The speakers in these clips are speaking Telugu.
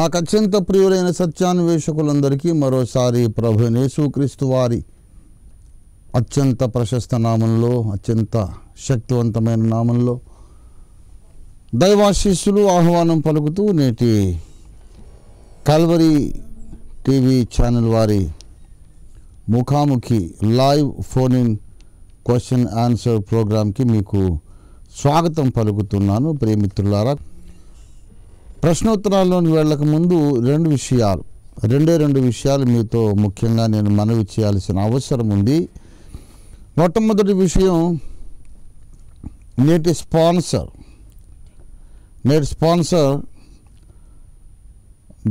నాకు అత్యంత ప్రియులైన సత్యాన్వేషకులందరికీ మరోసారి ప్రభువైన యేసుక్రీస్తు వారి అత్యంత ప్రశస్త నామంలో, అత్యంత శక్తివంతమైన నామంలో దైవాశీస్సులు ఆహ్వానం పలుకుతూ నేటి కల్వరీ టీవీ ఛానల్ వారి ముఖాముఖి live phone in question answer ప్రోగ్రాంకి మీకు స్వాగతం పలుకుతున్నాను. ప్రియమిత్రులారా, ప్రశ్నోత్తరాల్లోని వెళ్ళక ముందు రెండు విషయాలు మీతో ముఖ్యంగా నేను మనవి చేయాల్సిన అవసరం ఉంది. మొట్టమొదటి విషయం, నేటి స్పాన్సర్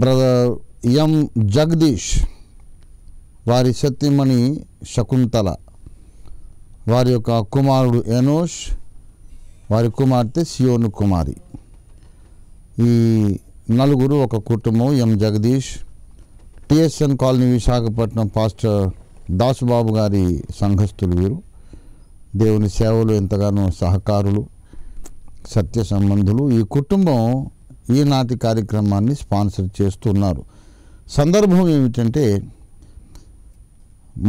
బ్రదర్ ఎం జగదీష్, వారి సతీమణి శకుంతల, వారి యొక్క కుమారుడు ఎనోష్, వారి కుమార్తె సియోను కుమారి, ఈ నలుగురు ఒక కుటుంబం. M Jagadish TSN colony Visakhapatnam pastor Dasubabu గారి సంఘస్థులు. వీరు దేవుని సేవలు ఎంతగానో సహకారులు, సత్య సంబంధులు. ఈ కుటుంబం ఈనాటి కార్యక్రమాన్ని స్పాన్సర్ చేస్తున్నారు. సందర్భం ఏమిటంటే,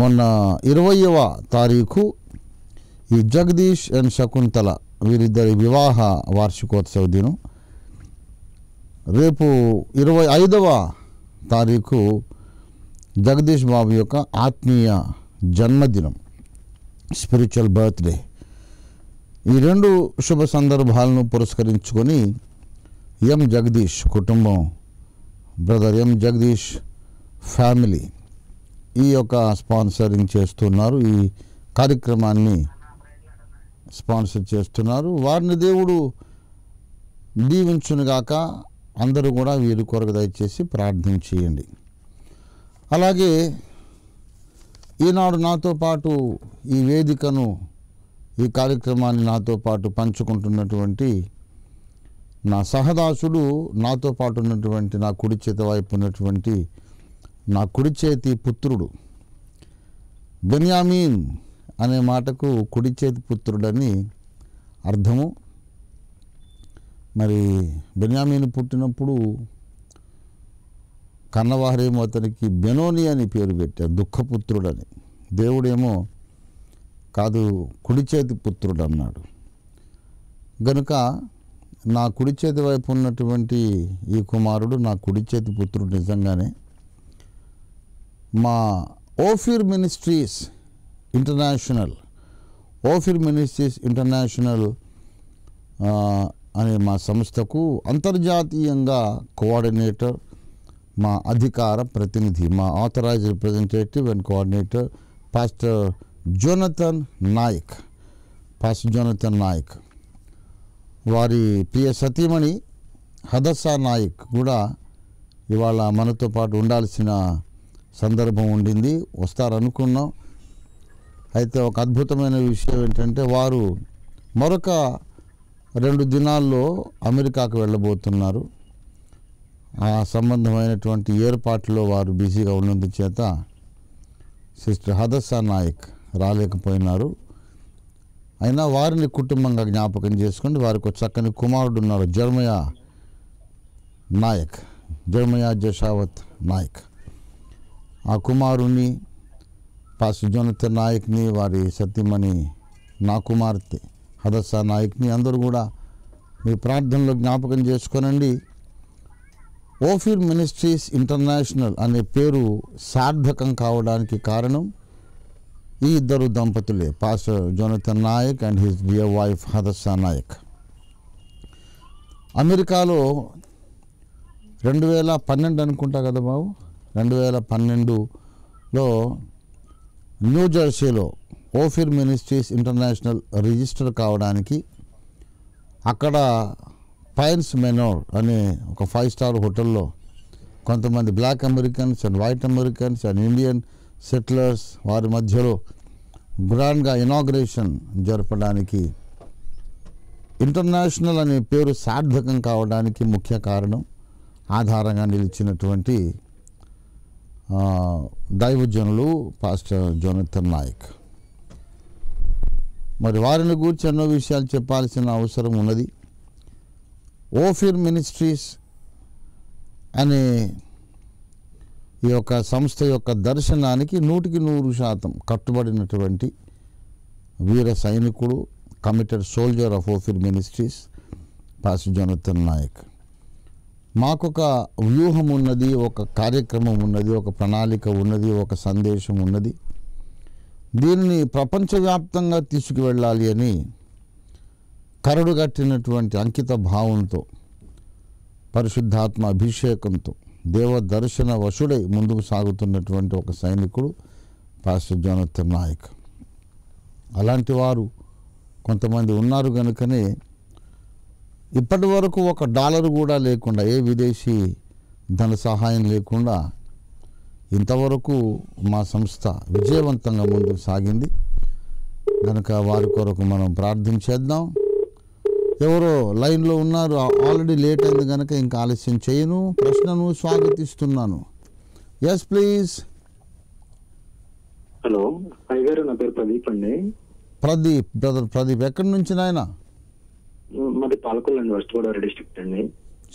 మొన్న 20వ తారీఖు ఈ జగదీష్ అండ్ శకుంతల వీరిద్దరి వివాహ వార్షికోత్సవ దినం. రేపు 25వ తారీఖు జగదీష్ బాబు యొక్క ఆత్మీయ జన్మదినం, స్పిరిచువల్ బర్త్డే. ఈ రెండు శుభ సందర్భాలను పురస్కరించుకొని ఎం జగదీష్ కుటుంబం, బ్రదర్ ఎం జగదీష్ ఫ్యామిలీ ఈ యొక్క స్పాన్సరింగ్ చేస్తున్నారు. ఈ కార్యక్రమాన్ని స్పాన్సర్ చేస్తున్నారు. వారిని దేవుడు దీవించునుగాక. అందరూ కూడా వీరి కొరకు దయచేసి ప్రార్థన చేయండి. అలాగే ఈనాడు నాతో పాటు ఈ వేదికను, ఈ కార్యక్రమాన్ని నాతో పాటు పంచుకుంటున్నటువంటి నా సహదాసుడు, నాతో పాటు ఉన్నటువంటి నా కుడి చేతి వైపు ఉన్నటువంటి నా కుడి చేతి పుత్రుడు, బెన్యామీన్ అనే మాటకు కుడి చేతి పుత్రుడని అర్థము. మరి బెన్యామీను పుట్టినప్పుడు కన్నవారేమో అతనికి బెనోని అని పేరు పెట్టారు, దుఃఖపుత్రుడని. దేవుడేమో కాదు, కుడి చేతి పుత్రుడు అన్నాడు. గనుక నా కుడి చేతి వైపు ఉన్నటువంటి ఈ కుమారుడు నా కుడి చేతి పుత్రుడు. నిజంగానే మా ఓఫిర్ మినిస్ట్రీస్ ఇంటర్నేషనల్ అనే మా సంస్థకు అంతర్జాతీయంగా కోఆర్డినేటర్, మా అధికార ప్రతినిధి, మా authorised representative and coordinator pastor Jonathan Nayak, వారి ప్రియ సతీమణి హదస్సా నాయక్ కూడా ఇవాళ మనతో పాటు ఉండాల్సిన సందర్భం ఉండింది. వస్తారనుకున్నాం. అయితే ఒక అద్భుతమైన విషయం ఏంటంటే, వారు మరొక 2 దినాల్లో అమెరికాకు వెళ్ళబోతున్నారు. ఆ సంబంధమైనటువంటి ఏర్పాట్లో వారు బిజీగా ఉన్నందుచేత సిస్టర్ హదస్సా నాయక్ రాలేకపోయినారు. అయినా వారిని కుటుంబంగా జ్ఞాపకం చేసుకుని వారికి ఒక చక్కని కుమారుడు ఉన్నారు, జర్మయా జషావత్ నాయక్. ఆ కుమారుని పాస్టర్ జోనథన్ నాయక్ని, వారి సతీమణి నా కుమార్తె హదస్సా నాయక్ని అందరూ కూడా మీ ప్రార్థనలో జ్ఞాపకం చేసుకోనండి. ఓఫిర్ మినిస్ట్రీస్ ఇంటర్నేషనల్ అనే పేరు సార్థకం కావడానికి కారణం ఈ ఇద్దరు దంపతులే, pastor Jonathan Nayak and his dear wife Hadassah Nayak. అమెరికాలో 2012 అనుకుంటా కదా బాబు, 2012లో న్యూజెర్సీలో ఓఫిర్ మినిస్ట్రీస్ ఇంటర్నేషనల్ రిజిస్టర్ కావడానికి అక్కడ పైన్స్ మెనోర్ అనే ఒక 5-స్టార్ హోటల్లో కొంతమంది black Americans and white Americans and Indian settlers వారి మధ్యలో గ్రాండ్గా ఇనాగ్రేషన్ జరపడానికి, ఇంటర్నేషనల్ అనే పేరు సార్థకం కావడానికి ముఖ్య కారణం, ఆధారంగా నిలిచినటువంటి దైవజనులు పాస్టర్ జోనథన్ నాయక్. మరి వారిని గురించి ఎన్నో విషయాలు చెప్పాల్సిన అవసరం ఉన్నది. ఓఫిర్ మినిస్ట్రీస్ అనే ఈ యొక్క సంస్థ యొక్క దర్శనానికి 100% కట్టుబడినటువంటి వీర సైనికుడు, committed soldier of Ophir Ministries pastor Jonathan Nayak. మాకొక వ్యూహం ఉన్నది, ఒక కార్యక్రమం ఉన్నది, ఒక ప్రణాళిక ఉన్నది, ఒక సందేశం ఉన్నది. దీనిని ప్రపంచవ్యాప్తంగా తీసుకువెళ్ళాలి అని కరడుగట్టినటువంటి అంకిత భావంతో, పరిశుద్ధాత్మ అభిషేకంతో, దేవ దర్శన వశుడై ముందుకు సాగుతున్నటువంటి ఒక సైనికుడు పాస్టర్ జోనథన్ నాయక్. అలాంటి వారు కొంతమంది ఉన్నారు కనుకనే ఇప్పటి వరకు $1 కూడా లేకుండా, ఏ విదేశీ ధన సహాయం లేకుండా ఇంతవరకు మా సంస్థ విజయవంతంగా ముందుకు సాగింది కనుక వారి కొరకు మనం ప్రార్థన చేద్దాం. ఎవరో లైన్లో ఉన్నారు, ఆల్రెడీ లేట్ అయింది కనుక ఇంకా ఆలస్యం చేయను. ప్రశ్నను స్వాగతిస్తున్నాను. Yes please. హలో అయ్యగారు, నా పేరు ప్రదీప్ అండి. ప్రదీప్, బ్రదర్ ప్రదీప్, ఎక్కడి నుంచి నాయన? మాది పాలకొల్లు అండి, వెస్ట్ గోదావరి డిస్ట్రిక్ట్ అండి.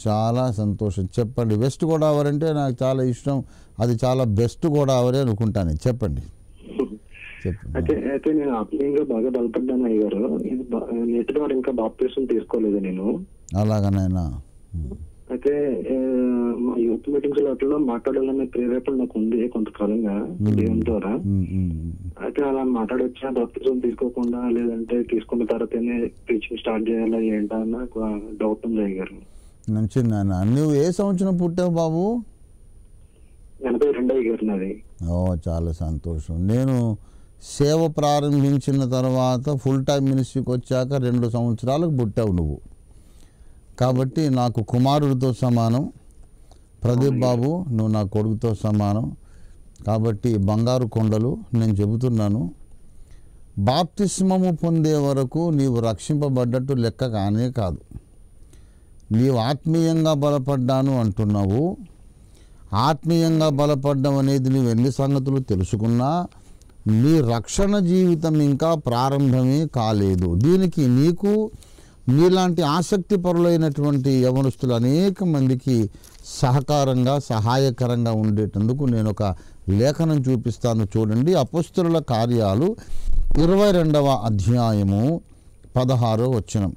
చాలా సంతోషం, చెప్పండి. వెస్ట్ గోదావరి అంటే నాకు చాలా ఇష్టం, అది చాలా బెస్ట్ గోదావరి అనుకుంటాను. చెప్పండి. అయితే నేను ఆత్మీయంగా బాగా బలపడ్డాను అయ్యగారు. ఇది నేటి ద్వారా ఇంకా బాప్తిసం తీసుకోలేదు నేను. అలాగనైనా అయితే మా యూత్ మీటింగ్స్ వాటిలో మాట్లాడాలనే ప్రేరేపణ నాకు ఉంది కొంతకాలంగా దేవుని ద్వారా. అయితే అలా మాట్లాడొచ్చా బాప్తిసం తీసుకోకుండా, లేదంటే తీసుకున్న తర్వాతనే టీచింగ్ స్టార్ట్ చేయాలా ఏంటా అని నాకు డౌట్ ఉంది అయ్యగారు. మంచిది నాన్న. నువ్వు ఏ సంవత్సరం పుట్టావు బాబు? 82 అయ్యగారు నాది. ఓ, చాలా సంతోషం. నేను సేవ ప్రారంభించిన తర్వాత ఫుల్ టైం మినిస్ట్రీకి వచ్చాక 2 సంవత్సరాలకు పుట్టావు నువ్వు. కాబట్టి నాకు కుమారుడితో సమానం. ప్రదీప్ బాబు, నువ్వు నా కొడుకుతో సమానం. కాబట్టి బంగారు కొండలు. నేను చెబుతున్నాను, బాప్తిస్మము పొందే వరకు నీవు రక్షింపబడ్డట్టు లెక్క కానే కాదు. నీవు ఆత్మీయంగా బలపడ్డాను అంటున్నావు. ఆత్మీయంగా బలపడ్డం అనేది నువ్వు ఎన్ని సంగతులు తెలుసుకున్నా నీ రక్షణ జీవితం ఇంకా ప్రారంభమే కాలేదు. దీనికి నీకు నీలాంటి ఆసక్తిపరులైనటువంటి యవనస్తులు అనేక మందికి సహాయకరంగా ఉండేటందుకు నేను ఒక లేఖనం చూపిస్తాను. చూడండి, అపొస్తలుల కార్యాలు 22వ అధ్యాయము 16వ వచనం.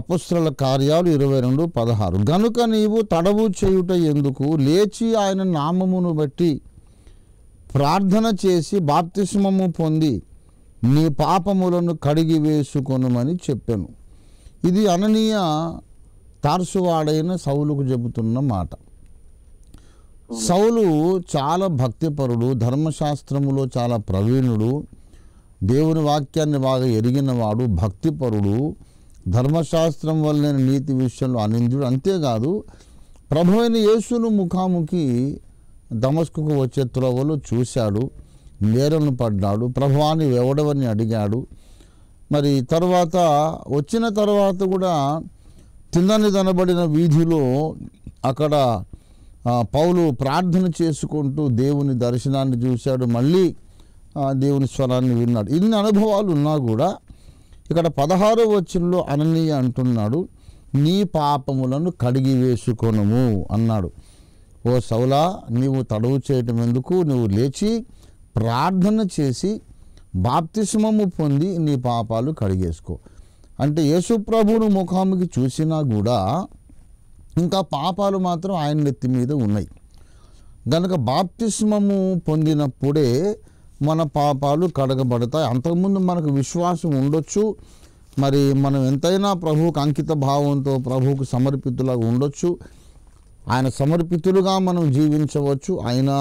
అపొస్తలుల కార్యాలు 22:16. గనుక నీవు తడవు చేయుట ఎందుకు? లేచి ఆయన నామమును బట్టి ప్రార్థన చేసి బాప్తిస్మము పొంది నీ పాపములను కడిగి వేసుకొనుమని చెప్పాను. ఇది అననీయ తార్సువాడైన సౌలుకు చెబుతున్న మాట. సౌలు చాలా భక్తిపరుడు, ధర్మశాస్త్రములో చాలా ప్రవీణుడు, దేవుని వాక్యాన్ని బాగా ఎరిగినవాడు, భక్తిపరుడు, ధర్మశాస్త్రం వల్లనే నీతి విషయంలో అనింద్యుడు. అంతేకాదు, ప్రభు అయిన యేసును ముఖాముఖి దమస్కుకు వచ్చే త్రోవలో చూశాడు, నేరను పడ్డాడు, ప్రభువాని ఎవడవని అడిగాడు. మరి వచ్చిన తర్వాత కూడా తిన్నని దనబడిన వీధిలో అక్కడ పౌలు ప్రార్థన చేసుకుంటూ దేవుని దర్శనాన్ని చూశాడు, మళ్ళీ దేవుని స్వరాన్ని విన్నాడు. ఇన్ని అనుభవాలు ఉన్నా కూడా ఇక్కడ 16వ వచనంలో అననీయ అంటున్నాడు, నీ పాపములను కడిగి వేసుకొనుము అన్నాడు. ఓ సౌలా, నీవు తడవు చేయటం ఎందుకు? నువ్వు లేచి ప్రార్థన చేసి బాప్తిస్మము పొంది నీ పాపాలు కడిగేసుకో. అంటే యేసు ప్రభువును ముఖాముఖి చూసినా కూడా ఇంకా పాపాలు మాత్రం ఆయన నెత్తి మీద ఉన్నాయి. కనుక బాప్తిస్మము పొందినప్పుడే మన పాపాలు కడగబడతాయి. అంతకుముందు మనకు విశ్వాసం ఉండొచ్చు, మరి మనం ఎంతైనా ప్రభువుకు అంకిత భావంతో ప్రభువుకు సమర్పితులుగా ఉండొచ్చు, ఆయన సమర్పితులుగా మనం జీవించవచ్చు, అయినా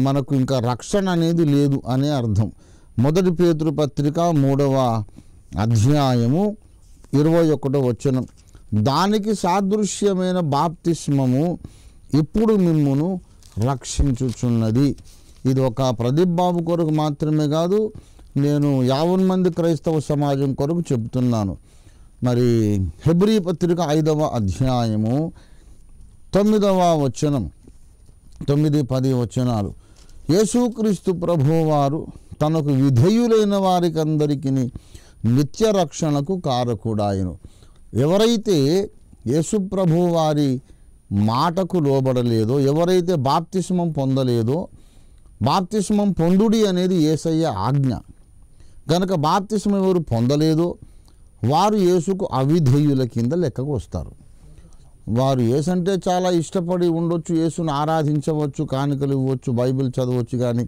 మనకు ఇంకా రక్షణ అనేది లేదు అనే అర్థం. 1 పేతురు పత్రిక 3వ అధ్యాయము 21వ వచనం. దానికి సాదృశ్యమైన బాప్తిస్మము ఇప్పుడు మిమ్మును రక్షించుచున్నది. ఇది ఒక ప్రదీప్ బాబు కొరకు మాత్రమే కాదు, నేను 50 మంది క్రైస్తవ సమాజం కొరకు చెబుతున్నాను. మరి హెబ్రీ పత్రిక 5వ అధ్యాయము 9వ వచనం, 9-10 వచనాలు. యేసుక్రీస్తు ప్రభువారు తనకు విధేయులైన వారికి అందరికీ నిత్య రక్షణకు కారకుడాయను. ఎవరైతే యేసు ప్రభువారి మాటకు లోబడలేదో, ఎవరైతే బాప్తిస్మం పొందలేదో, బాప్తిస్మం పొందుడి అనేది యేసయ్య ఆజ్ఞ కనుక బాప్తిస్మం ఎవరు పొందలేదో వారు యేసుకు అవిధేయుల కింద లెక్కకు వస్తారు. వారు యేసు అంటే చాలా ఇష్టపడి ఉండొచ్చు, యేసును ఆరాధించవచ్చు, కానుకలు ఇవ్వచ్చు, బైబిల్ చదవచ్చు, కానీ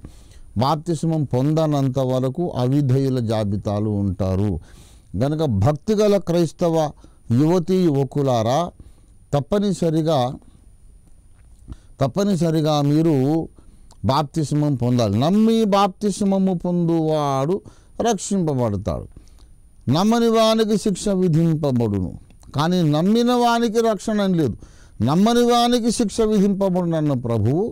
బాప్తిస్మం పొందనంత వరకు అవిధేయుల జాబితాలు ఉంటారు. కనుక భక్తిగల క్రైస్తవ యువతీ యువకులారా, తప్పనిసరిగా మీరు బాప్తిస్మం పొందాలి. నమ్మి బాప్తిస్మము పొందువాడు రక్షింపబడతాడు, నమ్మని వానికి శిక్ష విధింపబడును. కానీ నమ్మిన వానికి రక్షణ అని లేదు, నమ్మని వానికి శిక్ష విధింపబడును అన్న ప్రభువు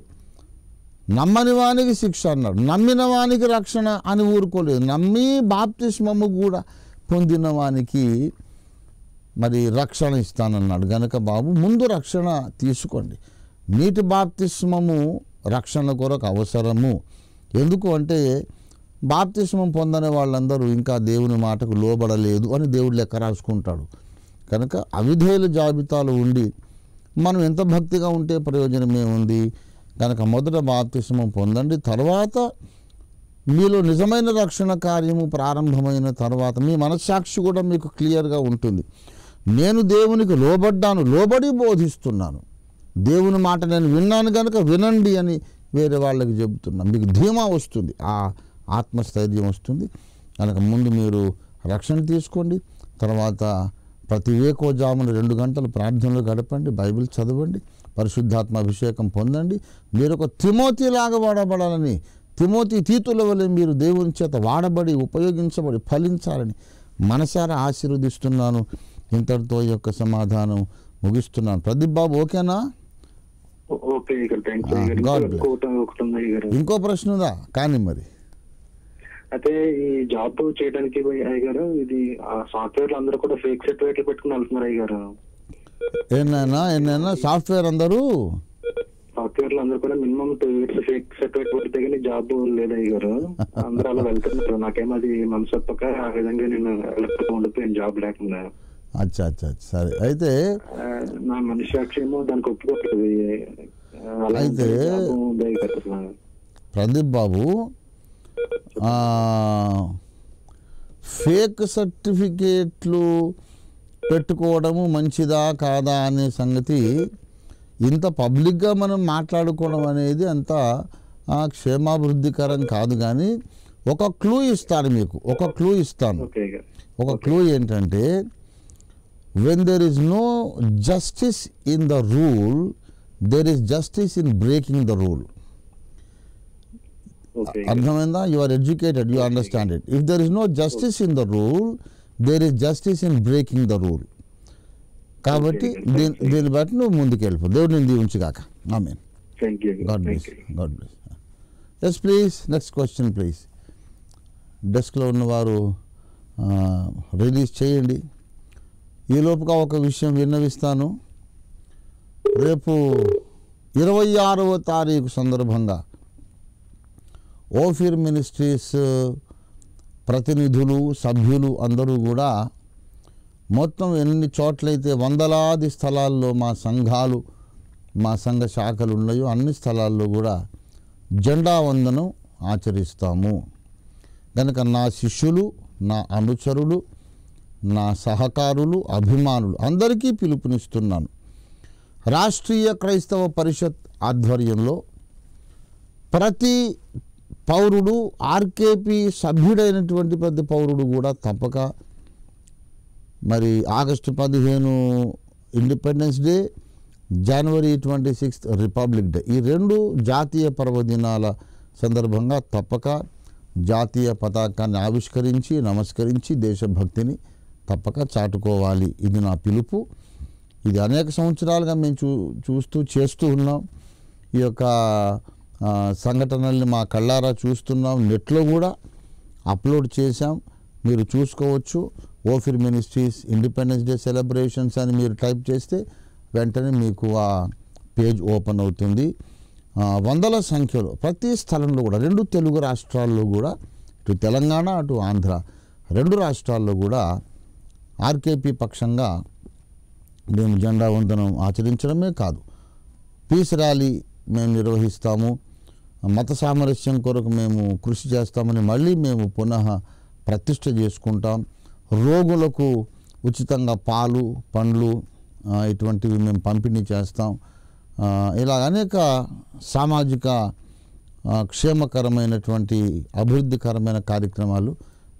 నమ్మని వానికి శిక్ష అన్నాడు, నమ్మిన వానికి రక్షణ అని ఊరుకోలేదు. నమ్మి బాప్తిస్మము కూడా పొందిన వానికి మరి రక్షణ ఇస్తానన్నాడు. కనుక బాబు ముందు రక్షణ తీసుకోండి. నీటి బాప్తిస్మము రక్షణ కొరకు అవసరము. ఎందుకు అంటే బాప్తిస్మం పొందని వాళ్ళందరూ ఇంకా దేవుని మాటకు లోబడలేదు అని దేవుడు లెక్క రాసుకుంటాడు. కనుక అవిధేయుల జాబితాలు ఉండి మనం ఎంత భక్తిగా ఉంటే ప్రయోజనమే ఉంది. కనుక మొదట బాప్తిస్మం పొందండి, తర్వాత మీలో నిజమైన రక్షణ కార్యము ప్రారంభమైన తర్వాత మీ మనస్సాక్షి కూడా మీకు క్లియర్గా ఉంటుంది. నేను దేవునికి లోబడ్డాను, లోబడి బోధిస్తున్నాను, దేవుని మాట నేను విన్నాను కనుక వినండి అని వేరే వాళ్ళకి చెబుతున్నాను. మీకు ధీమా వస్తుంది, ఆ ఆత్మస్థైర్యం వస్తుంది. కనుక ముందు మీరు రక్షణ తీసుకోండి, తర్వాత ప్రతి వేకోజామున 2 గంటలు ప్రార్థనలు గడపండి, బైబిల్ చదవండి, పరిశుద్ధాత్మ అభిషేకం పొందండి. మీరు ఒక తిమోతిలాగా వాడబడాలని, తిమోతి తీతుల వలె మీరు దేవుని చేత వాడబడి ఉపయోగించబడి ఫలించాలని మనసారా ఆశీర్వదిస్తున్నాను. ఇంతటితో ఈ యొక్క సమాధానం ముగిస్తున్నాను. ప్రదీప్ బాబు ఓకేనా? ఇంకో ప్రశ్న ఉందా? కానీ మరి అయితే ఈ జాబ్ చేయడానికి అయ్యగారు, ఇది సాఫ్ట్వేర్ అందరూ కూడా ఫేక్ సర్టిఫికేట్లు పెట్టుకుని వెళ్తున్నారు అయ్యగారు. ఎన్నైనా సాఫ్ట్వేర్ అందరూ కూడా మినిమం 2 years ఫేక్ సర్టిఫికేట్ పెడితే కానీ జాబ్ లేదు అయ్యగారు. అందరూ అలా వెళ్తున్నారు. నాకేమో అది మనసు తప్పక ఆ విధంగా నేను వెళ్ళకపోతే ఉండిపోయాను జాబ్ లేకుండా. అచ్చా సరే. అయితే నా మనస్సాక్షి ఏమో దానికి ఒప్పుకోలేదు. అయితే ప్రదీప్ బాబు, ఫేక్ సర్టిఫికేట్లు పెట్టుకోవడము మంచిదా కాదా అనే సంగతి ఇంత పబ్లిక్గా మనం మాట్లాడుకోవడం అనేది అంత క్షేమాభివృద్ధికరం కాదు. కానీ ఒక క్లూ ఇస్తాను మీకు, ఒక క్లూ ఏంటంటే, when there is no justice in the rule, there is justice in breaking the rule. అర్థమైందా? You are educated, you understand it. If there is no justice in the rule, there is justice in breaking the rule. కాబట్టి దీన్ని బట్టి నువ్వు ముందుకు వెళ్ళిపో. దేవుడు నేను దీవించుగాక. ఆమేన్. God bless. Yes please, next question please. డెస్క్లో ఉన్నవారు రిలీజ్ చేయండి. ఈ లోపుగా ఒక విషయం విన్నవిస్తాను. రేపు 26వ తారీఖు సందర్భంగా ఓఫీర్ మినిస్ట్రీస్ ప్రతినిధులు, సభ్యులు అందరూ కూడా మొత్తం ఎన్ని చోట్లయితే వందలాది స్థలాల్లో మా సంఘాలు, మా సంఘ శాఖలు ఉన్నాయో అన్ని స్థలాల్లో కూడా జెండా వందనం ఆచరిస్తాము. కనుక నా శిష్యులు, నా అనుచరులు, నా సహకారులు, అభిమానులు అందరికీ పిలుపునిస్తున్నాను. రాష్ట్రీయ క్రైస్తవ పరిషత్ ఆధ్వర్యంలో ప్రతి పౌరుడు, ఆర్కేపీ సభ్యుడైనటువంటి ప్రతి పౌరుడు కూడా తప్పక మరి ఆగస్టు 15 ఇండిపెండెన్స్ డే, జనవరి 26 రిపబ్లిక్ డే, ఈ 2 జాతీయ పర్వదినాల సందర్భంగా తప్పక జాతీయ పతాకాన్ని ఆవిష్కరించి నమస్కరించి దేశభక్తిని తప్పక చాటుకోవాలి. ఇది నా పిలుపు. ఇది అనేక సంవత్సరాలుగా మేము చేస్తూ ఉన్నాం. ఈ యొక్క సంఘటనల్ని మా కళ్ళారా చూస్తున్నాం. నెట్లో కూడా అప్లోడ్ చేశాం, మీరు చూసుకోవచ్చు. ఓఫీర్ మినిస్ట్రీస్ ఇండిపెండెన్స్ డే సెలబ్రేషన్స్ అని మీరు టైప్ చేస్తే వెంటనే మీకు ఆ పేజ్ ఓపెన్ అవుతుంది. వందల సంఖ్యలో ప్రతి స్థలంలో కూడా 2 తెలుగు రాష్ట్రాల్లో కూడా, ఇటు తెలంగాణ అటు ఆంధ్ర 2 రాష్ట్రాల్లో కూడా ఆర్కేపీ పక్షంగా మేము జెండా వందనం ఆచరించడమే కాదు, పీస్ ర్యాలీ మేము నిర్వహిస్తాము, మత సామరస్యం కొరకు మేము కృషి చేస్తామని మళ్ళీ మేము పునః ప్రతిష్ఠ చేసుకుంటాం. రోగులకు ఉచితంగా పాలు, పండ్లు ఇటువంటివి మేము పంపిణీ చేస్తాం. ఇలా అనేక సామాజిక క్షేమకరమైనటువంటి అభివృద్ధికరమైన కార్యక్రమాలు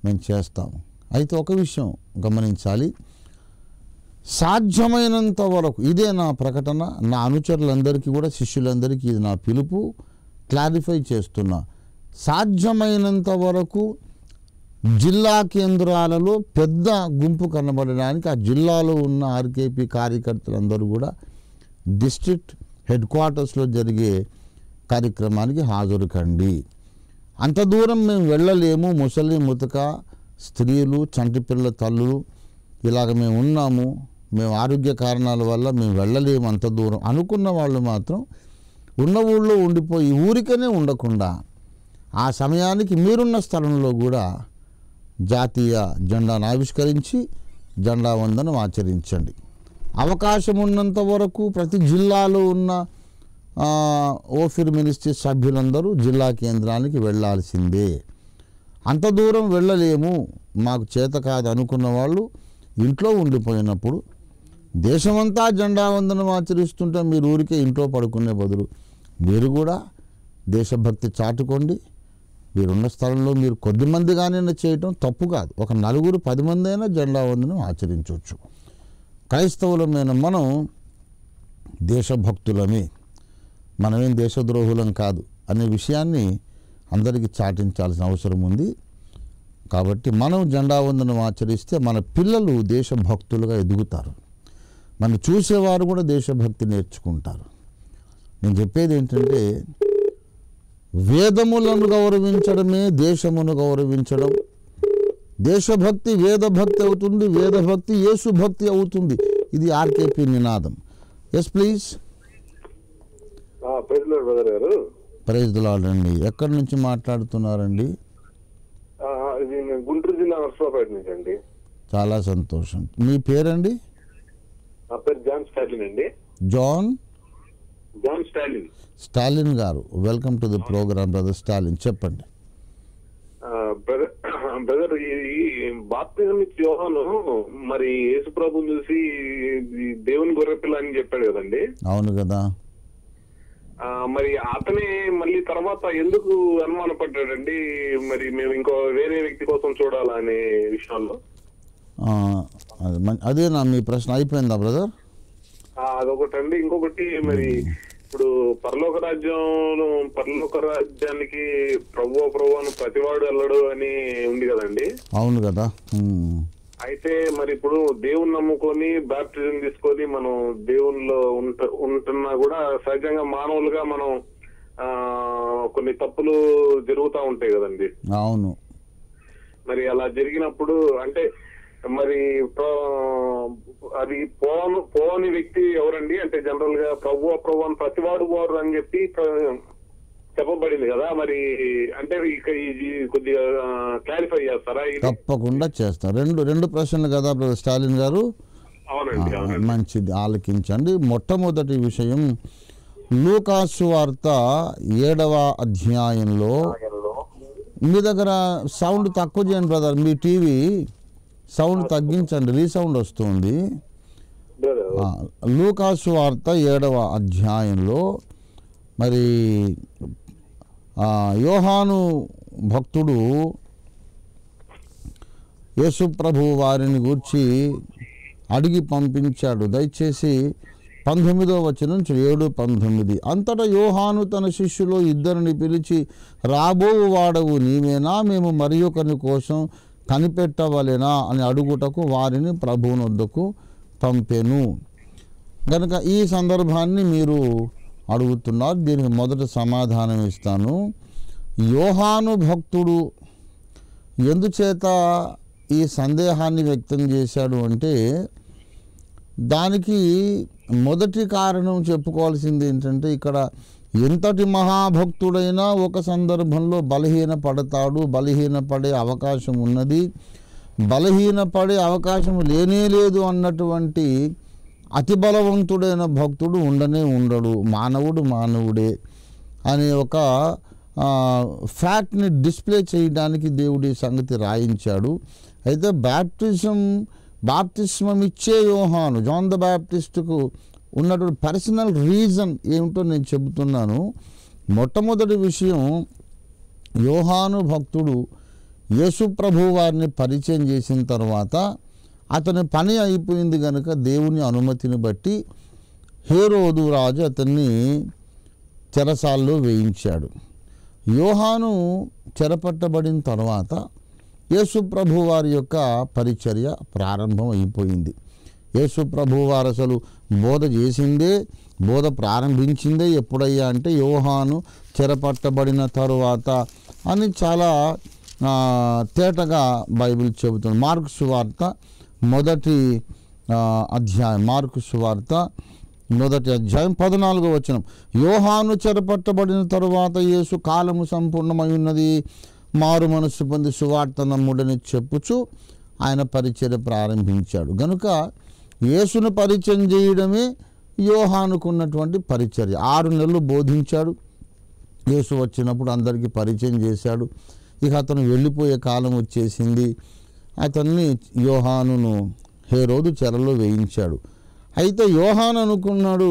మేము చేస్తాం. అయితే ఒక విషయం గమనించాలి, సాధ్యమైనంత వరకు ఇదే నా ప్రకటన, నా అనుచరులందరికీ కూడా, శిష్యులందరికీ ఇది నా పిలుపు, క్లారిఫై చేస్తున్నా. సాధ్యమైనంత వరకు జిల్లా కేంద్రాలలో పెద్ద గుంపు కనబడడానికి ఆ జిల్లాలో ఉన్న ఆర్కేపీ కార్యకర్తలందరూ కూడా డిస్ట్రిక్ట్ హెడ్ క్వార్టర్స్లో జరిగే కార్యక్రమానికి హాజరు కండి. అంత దూరం మేము వెళ్ళలేము, ముసలి ముతక స్త్రీలు, చంటిపిల్లల తల్లులు ఇలాగ మేము ఉన్నాము, మేము ఆరోగ్య కారణాల వల్ల మేము వెళ్ళలేము అంత దూరం అనుకున్న వాళ్ళు మాత్రం ఉన్న ఊళ్ళో ఉండిపోయి ఊరికనే ఉండకుండా ఆ సమయానికి మీరున్న స్థలంలో కూడా జాతీయ జెండాను ఆవిష్కరించి జెండా వందనం ఆచరించండి. అవకాశం ఉన్నంత వరకు ప్రతి జిల్లాలో ఉన్న ఓఫిర్ మినిస్ట్రీ సభ్యులందరూ జిల్లా కేంద్రానికి వెళ్ళాల్సిందే. అంత దూరం వెళ్ళలేము, మాకు చేత కాదు అనుకున్న వాళ్ళు ఇంట్లో ఉండిపోయినప్పుడు దేశమంతా జెండా వందనం ఆచరిస్తుంటే మీరు ఊరికే ఇంట్లో పడుకునే బదులు మీరు కూడా దేశభక్తి చాటుకోండి. మీరున్న స్థలంలో మీరు కొద్దిమందిగానైనా చేయటం తప్పు కాదు, ఒక 9-10 మంది అయినా జెండా వందనం ఆచరించవచ్చు. క్రైస్తవులమైన మనం దేశభక్తులమే, మనమేం దేశద్రోహులం కాదు అనే విషయాన్ని అందరికీ చాటించాల్సిన అవసరం ఉంది. కాబట్టి మనం జెండా వందనం ఆచరిస్తే మన పిల్లలు దేశభక్తులుగా ఎదుగుతారు, మనం చూసేవారు కూడా దేశభక్తి నేర్చుకుంటారు. నేను చెప్పేది ఏంటంటే వేదములను గౌరవించడమే దేశమును గౌరవించడం. దేశభక్తి వేదభక్తి అవుతుంది, వేదభక్తి యేసుభక్తి అవుతుంది. ఇది ఆర్కేపీ నినాదం. Yes please. Praise the Lord అండి. ఎక్కడి నుంచి మాట్లాడుతున్నారండి? గుంటూరు జిల్లా నర్సరావుపేట నుంచి అండి. చాలా సంతోషం. మీ పేరండి? నా పేరు జాన్ స్టాలిన్ అండి. John Stalin. Stalin garu, welcome to the program brother Stalin. చెప్పండి. బ్రదర్, ఈ బాప్తిజం ఇచ్చే యోహాను మరి యేసు ప్రభుని చూసి దేవుని గొర్రెపిల్ల అని చెప్పాడు కదండి. అవును కదా. మరి అతనే మళ్ళీ తర్వాత ఎందుకు అనుమానపడ్డాడండి? మరి మేము ఇంకో వేరే వ్యక్తి కోసం చూడాలా అనే విషయంలో. అదేనా మీ ప్రశ్న? అయిపోయిందా బ్రదర్? అదొకటండి. ఇంకొకటి, మరి ఇప్పుడు పరలోక రాజ్యానికి ప్రభు అని ప్రతివాడు వెళ్ళడు అని ఉంది కదండి. అవును కదా. అయితే మరి ఇప్పుడు దేవుని నమ్ముకొని బాప్టిజం తీసుకొని మనం దేవునిలో ఉంటున్నా కూడా సహజంగా మానవులుగా మనం కొన్ని తప్పులు జరుగుతూ ఉంటాయి కదండి. అవును. మరి అలా జరిగినప్పుడు అంటే మరి అది పోని వ్యక్తి ఎవరండి? అంటే జనరల్ గా ప్రభు అని ప్రతివాడు పోరు అని చెప్పి చెప్పబడింది కదా. మరి అంటే కొద్దిగా క్లారిఫై చేస్తారా? తప్పకుండా చేస్తాను. రెండు ప్రశ్నలు కదా బ్రదర్ స్టాలిన్ గారు. అవునండి. మంచిది, ఆలకించండి. మొట్టమొదటి విషయం, లూకాసు వార్త 7వ అధ్యాయంలో, మీ దగ్గర సౌండ్ తక్కువ చేయండి బ్రదర్, మీ టీవీ సౌండ్ తగ్గించండి, రీసౌండ్ వస్తుంది. లూకాసు వార్త 7వ అధ్యాయంలో మరి యోహాను భక్తుడు యేసు ప్రభు వారిని గూర్చి అడిగి పంపించాడు. దయచేసి 19వ వచనం 7-19. అంతటా యోహాను తన శిష్యులో 2 పిలిచి, రాబోవు వాడవు నీవేనా, మేము మరి ఒకరి కోసం కనిపెట్టవలెనా అని అడుగుటకు వారిని ప్రభువుని వద్దకు పంపెను. కనుక ఈ సందర్భాన్ని మీరు అడుగుతున్నారు, దీనికి మొదట సమాధానం ఇస్తాను. యోహాను భక్తుడు ఎందుచేత ఈ సందేహాన్ని వ్యక్తం చేశాడు అంటే, దానికి మొదటి కారణం చెప్పుకోవాల్సింది ఏంటంటే, ఇక్కడ ఎంతటి మహాభక్తుడైనా ఒక సందర్భంలో బలహీనపడతాడు, బలహీనపడే అవకాశం ఉన్నది, బలహీనపడే అవకాశం లేనే లేదు అన్నటువంటి అతి బలవంతుడైన భక్తుడు ఉండడు, మానవుడే అనే ఒక ఫ్యాక్ట్ని డిస్ప్లే చేయడానికి దేవుడి సంగతి రాయించాడు. అయితే బాప్తిస్మం ఇచ్చే యోహాను, జాన్ ద బ్యాప్టిస్ట్కు ఉన్నటువంటి పర్సనల్ రీజన్ ఏమిటో నేను చెబుతున్నాను. మొట్టమొదటి విషయం, యోహాను భక్తుడు యేసు ప్రభు వారిని పరిచయం చేసిన తర్వాత అతని పని అయిపోయింది కనుక దేవుని అనుమతిని బట్టి హేరోదు రాజు అతన్ని చెరసాల్లో వేయించాడు. యోహాను చెరపట్టబడిన తర్వాత యేసు ప్రభు వారి యొక్క పరిచర్య ప్రారంభం అయిపోయింది. యేసు ప్రభు వారు అసలు బోధ ప్రారంభించిందే ఎప్పుడయ్యా అంటే యోహాను చెరపట్టబడిన తరువాత అని చాలా తేటగా బైబిల్ చెబుతుంది. మార్కు సువార్త మొదటి అధ్యాయం 14వ వచనం, యోహాను చెరపట్టబడిన తరువాత యేసు కాలము సంపూర్ణమై ఉన్నది, మారు మనస్సు పొంది సువార్త నమ్ముడని చెప్పుచు ఆయన పరిచర్య ప్రారంభించాడు. గనుక యేసును పరిచయం చేయడమే యోహానుకున్నటువంటి పరిచర్య. 6 నెలలు బోధించాడు. యేసు వచ్చినప్పుడు అందరికీ పరిచయం చేశాడు. ఇక అతను వెళ్ళిపోయే కాలం వచ్చేసింది. అతన్ని యోహానును హేరోదు చెరలో వేయించాడు. అయితే యోహాను అనుకున్నాడు,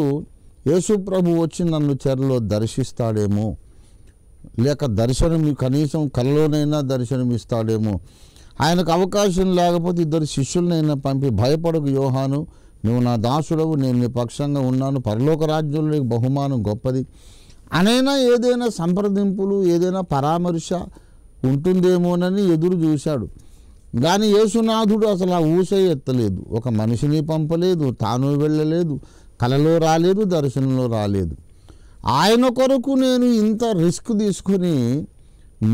యేసు ప్రభు వచ్చి నన్ను చెరలో దర్శిస్తాడేమో, లేక కనీసం కలలోనైనా దర్శనమిస్తాడేమో, ఆయనకు అవకాశం లేకపోతే 2 శిష్యులనైనా పంపి, భయపడకు యోహాను, నువ్వు నా దాసుడవు, నేను నీ పక్షంగా ఉన్నాను, పరలోక రాజ్యంలో నీకు బహుమానం గొప్పది అనైనా ఏదైనా సంప్రదింపులు, ఏదైనా పరామర్శ ఉంటుందేమోనని ఎదురు చూశాడు. కానీ యేసునాథుడు అసలు ఆ ఊసే ఎత్తలేదు. ఒక మనిషిని పంపలేదు, తాను వెళ్ళలేదు, కలలో రాలేదు, దర్శనంలో రాలేదు. ఆయన కొరకు నేను ఇంత రిస్క్ తీసుకొని,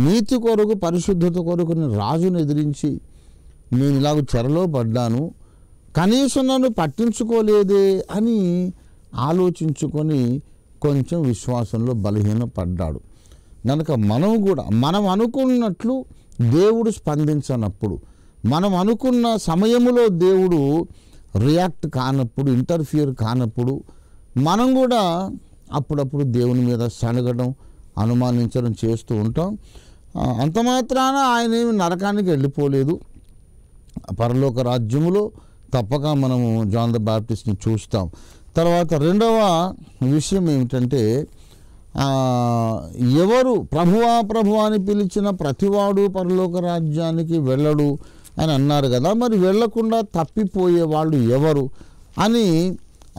నీతి కొరకు, పరిశుద్ధత కొరకు నేను రాజును ఎదిరించి నేను ఇలాగ చెరలో పడ్డాను, కనీసం నన్ను పట్టించుకోలేదే అని ఆలోచించుకొని కొంచెం విశ్వాసంలో బలహీనపడ్డాడు. కనుక మనం అనుకున్నట్లు దేవుడు స్పందించనప్పుడు, మనం అనుకున్న సమయంలో దేవుడు రియాక్ట్ కానప్పుడు, ఇంటర్ఫియర్ కానప్పుడు, మనం కూడా అప్పుడప్పుడు దేవుని మీద సనగడం, అనుమానించడం చేస్తూ ఉంటాం. అంత మాత్రాన ఆయన ఏమి నరకానికి వెళ్ళిపోలేదు. పరలోక రాజ్యములో తప్పక మనము జాన్ ద బాప్టిస్ట్ని చూస్తాం. తర్వాత రెండవ విషయం ఏమిటంటే, ఎవరు ప్రభువా అని పిలిచిన ప్రతివాడు పరలోక రాజ్యానికి వెళ్ళడు అని అన్నారు కదా, మరి వెళ్ళకుండా తప్పిపోయే వాళ్ళు ఎవరు అని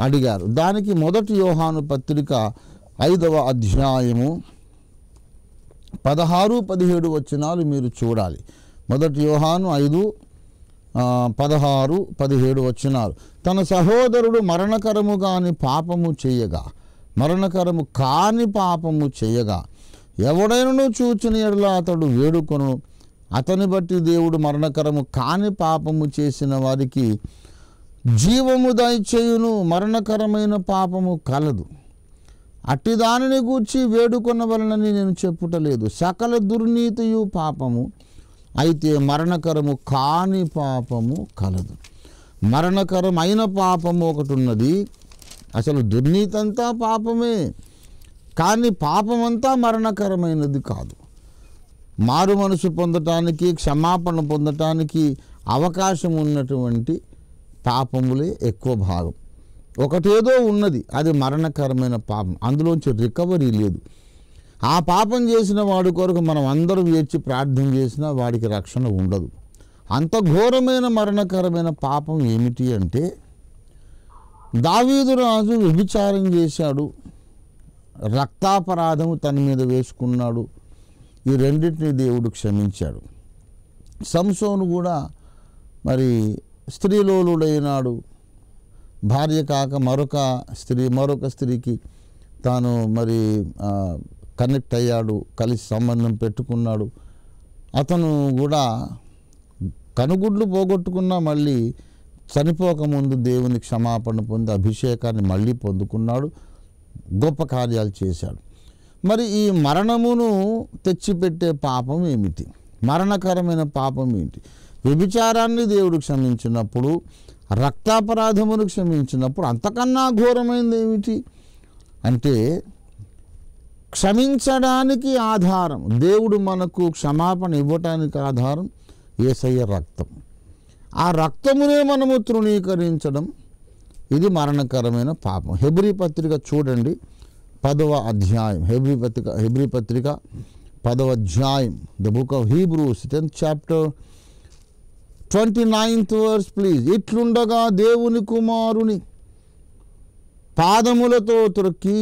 అడిగారు. దానికి మొదటి యోహాను పత్రిక 5వ అధ్యాయము 16-17 వచనాలు మీరు చూడాలి. మొదటి యోహాను 5:16-17 వచనాలు. తన సహోదరుడు మరణకరము కాని పాపము చేయగా ఎవడైనను చూచిన ఎడల అతడు వేడుకొను, అతని బట్టి దేవుడు మరణకరము కాని పాపము చేసిన వారికి జీవము దయచేయును, మరణకరమైన పాపము కలదు. అట్టి దానిని గూర్చి వేడుకొనవలనని నేను చెప్పుటలేదు. సకల దుర్నీతియు పాపము, అయితే మరణకరము కాని పాపము కలదు. మరణకరమైన పాపము ఒకటి ఉన్నది. అసలు దుర్నీతి అంతా పాపమే, కానీ పాపమంతా మరణకరమైనది కాదు. మారు మనసు పొందటానికి, క్షమాపణ పొందటానికి అవకాశం ఉన్నటువంటి పాపములే ఎక్కువ భాగం. ఒకటేదో ఉన్నది, అది మరణకరమైన పాపం, అందులోంచి రికవరీ లేదు. ఆ పాపం చేసిన వాడి కొరకు మనం అందరూ వేచి ప్రార్థన చేసినా వాడికి రక్షణ ఉండదు. అంత ఘోరమైన మరణకరమైన పాపం ఏమిటి అంటే, దావీదు రాజు వ్యభిచారం చేశాడు, రక్తాపరాధము తన మీద వేసుకున్నాడు. ఈ రెండింటిని దేవుడు క్షమించాడు. సంసోను కూడా మరి స్త్రీలోలుడైనాడు. భార్య కాక మరొక స్త్రీకి తాను మరి కనెక్ట్ అయ్యాడు, కలిసి సంబంధం పెట్టుకున్నాడు. అతను కూడా కనుగుడ్లు పోగొట్టుకున్నా మళ్ళీ చనిపోకముందు దేవుని క్షమాపణ పొంది అభిషేకాన్ని మళ్ళీ పొందుకున్నాడు, గొప్ప కార్యాలు చేశాడు. మరి ఈ మరణమును తెచ్చిపెట్టే పాపం ఏమిటి? మరణకరమైన పాపం ఏంటి? వ్యభిచారాన్ని దేవుడు క్షమించినప్పుడు రక్తాపరాధమును క్షమించినప్పుడు అంతకన్నా ఘోరమైనది ఏమిటి అంటే క్షమించడానికి ఆధారం, దేవుడు మనకు క్షమాపణ ఇవ్వటానికి ఆధారం యేసయ్య రక్తం. ఆ రక్తమునే మనము తృణీకరించడం, ఇది మరణకరమైన పాపం. హెబ్రీ పత్రిక చూడండి 10వ అధ్యాయం, హెబ్రీ పత్రిక 10వ అధ్యాయం, the book of Hebrews 10th chapter 29th verse please. ఇట్లుండగా దేవుని కుమారుని పాదములతో త్రొక్కి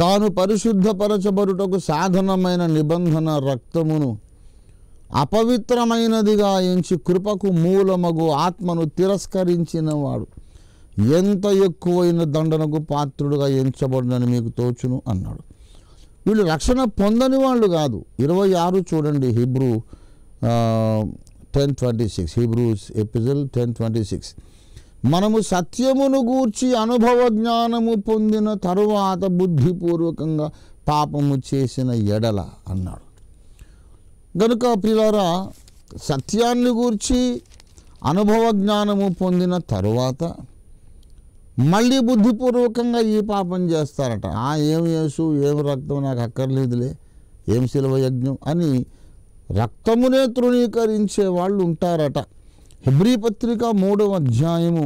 తాను పరిశుద్ధపరచబడుటకు సాధనమైన నిబంధన రక్తమును అపవిత్రమైనదిగా ఎంచి కృపకు మూలమగు ఆత్మను తిరస్కరించిన వాడు ఎంత ఎక్కువైన దండనకు పాత్రుడుగా ఎంచబడినని మీకు తోచును అన్నాడు. వీళ్ళు రక్షణ పొందని వాళ్ళు కాదు. 26 చూడండి, హీబ్రూ 10:26, హీబ్రూస్ ఎపిజిల్ 10:26. మనము సత్యమును గూర్చి అనుభవ జ్ఞానము పొందిన తరువాత బుద్ధిపూర్వకంగా పాపము చేసిన ఎడల అన్నాడు. గనుక ప్రియులారా, సత్యాన్ని గూర్చి అనుభవ జ్ఞానము పొందిన తరువాత మళ్ళీ బుద్ధిపూర్వకంగా ఈ పాపం చేస్తారట. ఏం యేసు, ఏం రక్తం, నాకు అక్కర్లేదులే, ఏం శిలువ యజ్ఞం అని రక్తమునే తృణీకరించే వాళ్ళు ఉంటారట. హెబ్రీ పత్రిక 3వ అధ్యాయము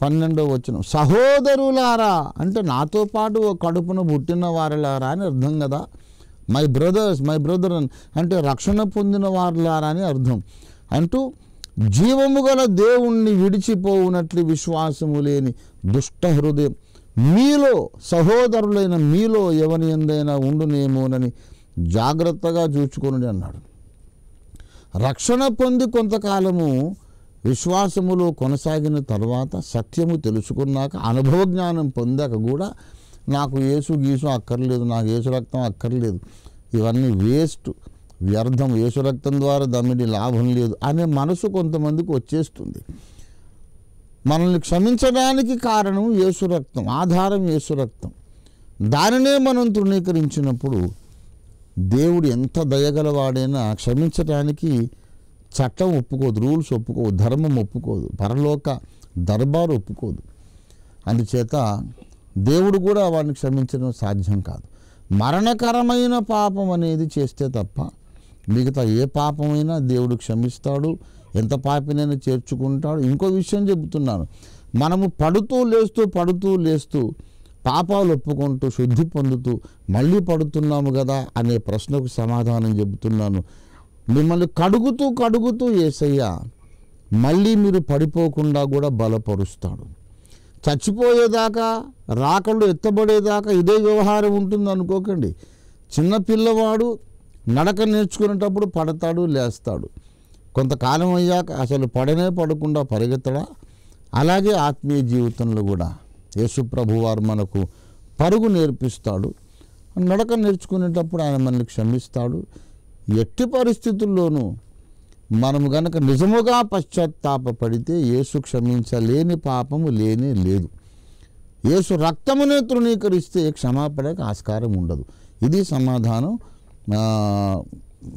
12వ వచనం, సహోదరులారా అంటే నాతో పాటు కడుపున పుట్టిన వారిలారా అని అర్థం కదా. మై బ్రదర్స్, మై బ్రదర్ అంటే రక్షణ పొందిన వారులారా అని అర్థం. అంటూ జీవము గల దేవుణ్ణి విడిచిపోవునట్లు విశ్వాసము లేని దుష్ట హృదయం మీలో, సహోదరులైన మీలో ఎవరి ఎందైనా ఉండునేమోనని జాగ్రత్తగా చూచుకొనుడి అన్నాడు. రక్షణ పొంది కొంతకాలము విశ్వాసములో కొనసాగిన తర్వాత సత్యము తెలుసుకున్నాక అనుభవ జ్ఞానం పొందాక కూడా నాకు యేసు గీసు అక్కర్లేదు, నాకు యేసు రక్తం అక్కర్లేదు, ఇవన్నీ వేస్ట్, వ్యర్థం, యేసు రక్తం ద్వారా దమ్మిడి లాభం లేదు అనే మనసు కొంతమందికి వచ్చేస్తుంది. మనల్ని క్షమించడానికి కారణం యేసు రక్తం, ఆధారం యేసు రక్తం. దానినే మనం తృణీకరించినప్పుడు దేవుడు ఎంత దయగలవాడైనా క్షమించడానికి చట్టం ఒప్పుకోదు, రూల్స్ ఒప్పుకోదు, ధర్మం ఒప్పుకోదు, పరలోక దర్బారు ఒప్పుకోదు. అందుచేత దేవుడు కూడా వాడిని క్షమించడం సాధ్యం కాదు. మరణకరమైన పాపం అనేది చేస్తే తప్ప మిగతా ఏ పాపమైనా దేవుడు క్షమిస్తాడు, ఎంత పాపినైనా చేర్చుకుంటాడు. ఇంకో విషయం చెబుతున్నాను, మనము పడుతూ లేస్తూ పాపాలు ఒప్పుకుంటూ శుద్ధి పొందుతూ మళ్ళీ పడుతున్నాము కదా అనే ప్రశ్నకు సమాధానం చెబుతున్నాను. మిమ్మల్ని కడుగుతూ యేసయ్య మళ్ళీ మీరు పడిపోకుండా కూడా బలపరుస్తాడు. చచ్చిపోయేదాకా, రాకళ్ళు ఎత్తబడేదాకా ఇదే వ్యవహారం ఉంటుంది అనుకోకండి. చిన్న పిల్లవాడు నడక నేర్చుకునేటప్పుడు పడతాడు, లేస్తాడు. కొంతకాలం అయ్యాక అసలు పడకుండా పరిగెత్తడా? అలాగే ఆత్మీయ జీవితంలో కూడా యేసు ప్రభువారు మనకు పరుగు నేర్పిస్తాడు. నడక నేర్చుకునేటప్పుడు ఆయన మనల్ని క్షమిస్తాడు. ఎట్టి పరిస్థితుల్లోనూ మనము గనక నిజముగా పశ్చాత్తాపడితే యేసు క్షమించలేని పాపము లేనే లేదు. యేసు రక్తమునే తృణీకరిస్తే క్షమాపణకు ఆస్కారం ఉండదు. ఇది సమాధానం.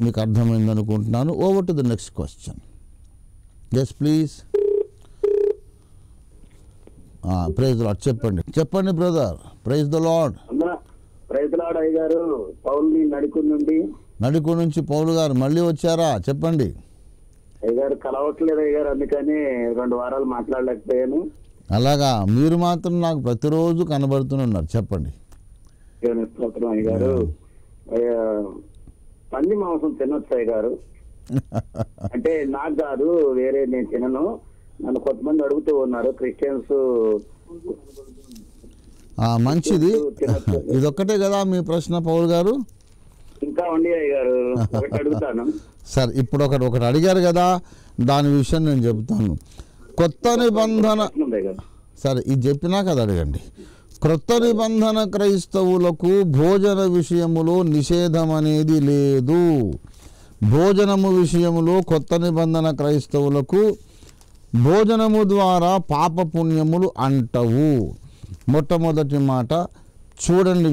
మీకు అర్థమైందనుకుంటున్నాను. Over to the next question. Yes please. Praise the lord. చెప్పండి brother. Praise the lord. Praise the lord అయ్యగారు. పౌలు నడుకు నుంచి పౌలు గారు మళ్ళీ వచ్చారా? చెప్పండి అయ్యగారు. కలవట్లేదు అయ్యగారు, అందుకని 2 వారాలు మాట్లాడలేకపోయాను. అలాగా? మీరు మాత్రం నాకు ప్రతిరోజు కనబడుతున్నారు. చెప్పండి. అయ్యగారు, పంది మాంసం తినొచ్చు అయ్యగారు? అంటే నాకు కాదు, వేరే నేను తినను. నన్ను కొంతమంది అడుగుతూ ఉన్నారు, క్రిస్టియన్స్. మంచిది. ఇదొక్కటే కదా మీ ప్రశ్న పౌల్ గారు? ఇంకా ఉండి అయ్యగారు ఒకటి అడుగుతాను. సార్, ఇప్పుడు ఒకటి అడిగారు కదా, దాని విషయం నేను చెబుతాను. కొత్త నిబంధన, సరే ఇది చెప్పినా కదా అడగండి. క్రొత్త నిబంధన క్రైస్తవులకు భోజన విషయములో నిషేధం అనేది లేదు. భోజనము విషయములో కొత్త నిబంధన క్రైస్తవులకు భోజనము ద్వారా పాపపుణ్యములు అంటవు. మొట్టమొదటి మాట చూడండి,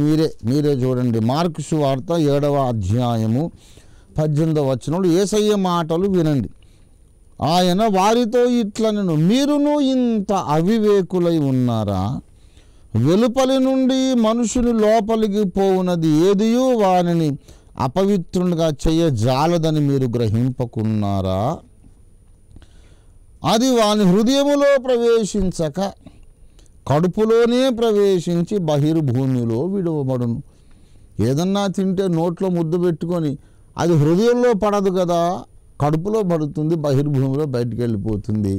మీరే చూడండి. మార్కు సువార్త 7వ అధ్యాయము 18వ వచనంలో యేసయ్య మాటలు వినండి. ఆయన వారితో ఇట్లనెను, మీరును ఇంత అవివేకులై ఉన్నారా? వెలుపలి నుండి మనుషుని లోపలికి పోవునది ఏదియూ వానిని అపవిత్రునిగా చేయజాలదని మీరు గ్రహింపకున్నారా? అది వాని హృదయములో ప్రవేశించక కడుపులోనే ప్రవేశించి బహిర్భూమిలో విడువబడును. ఏదన్నా తింటే నోట్లో ముద్దు పెట్టుకొని అది హృదయంలో పడదు కదా, కడుపులో పడుతుంది, బహిర్భూమిలో బయటికి వెళ్ళిపోతుంది.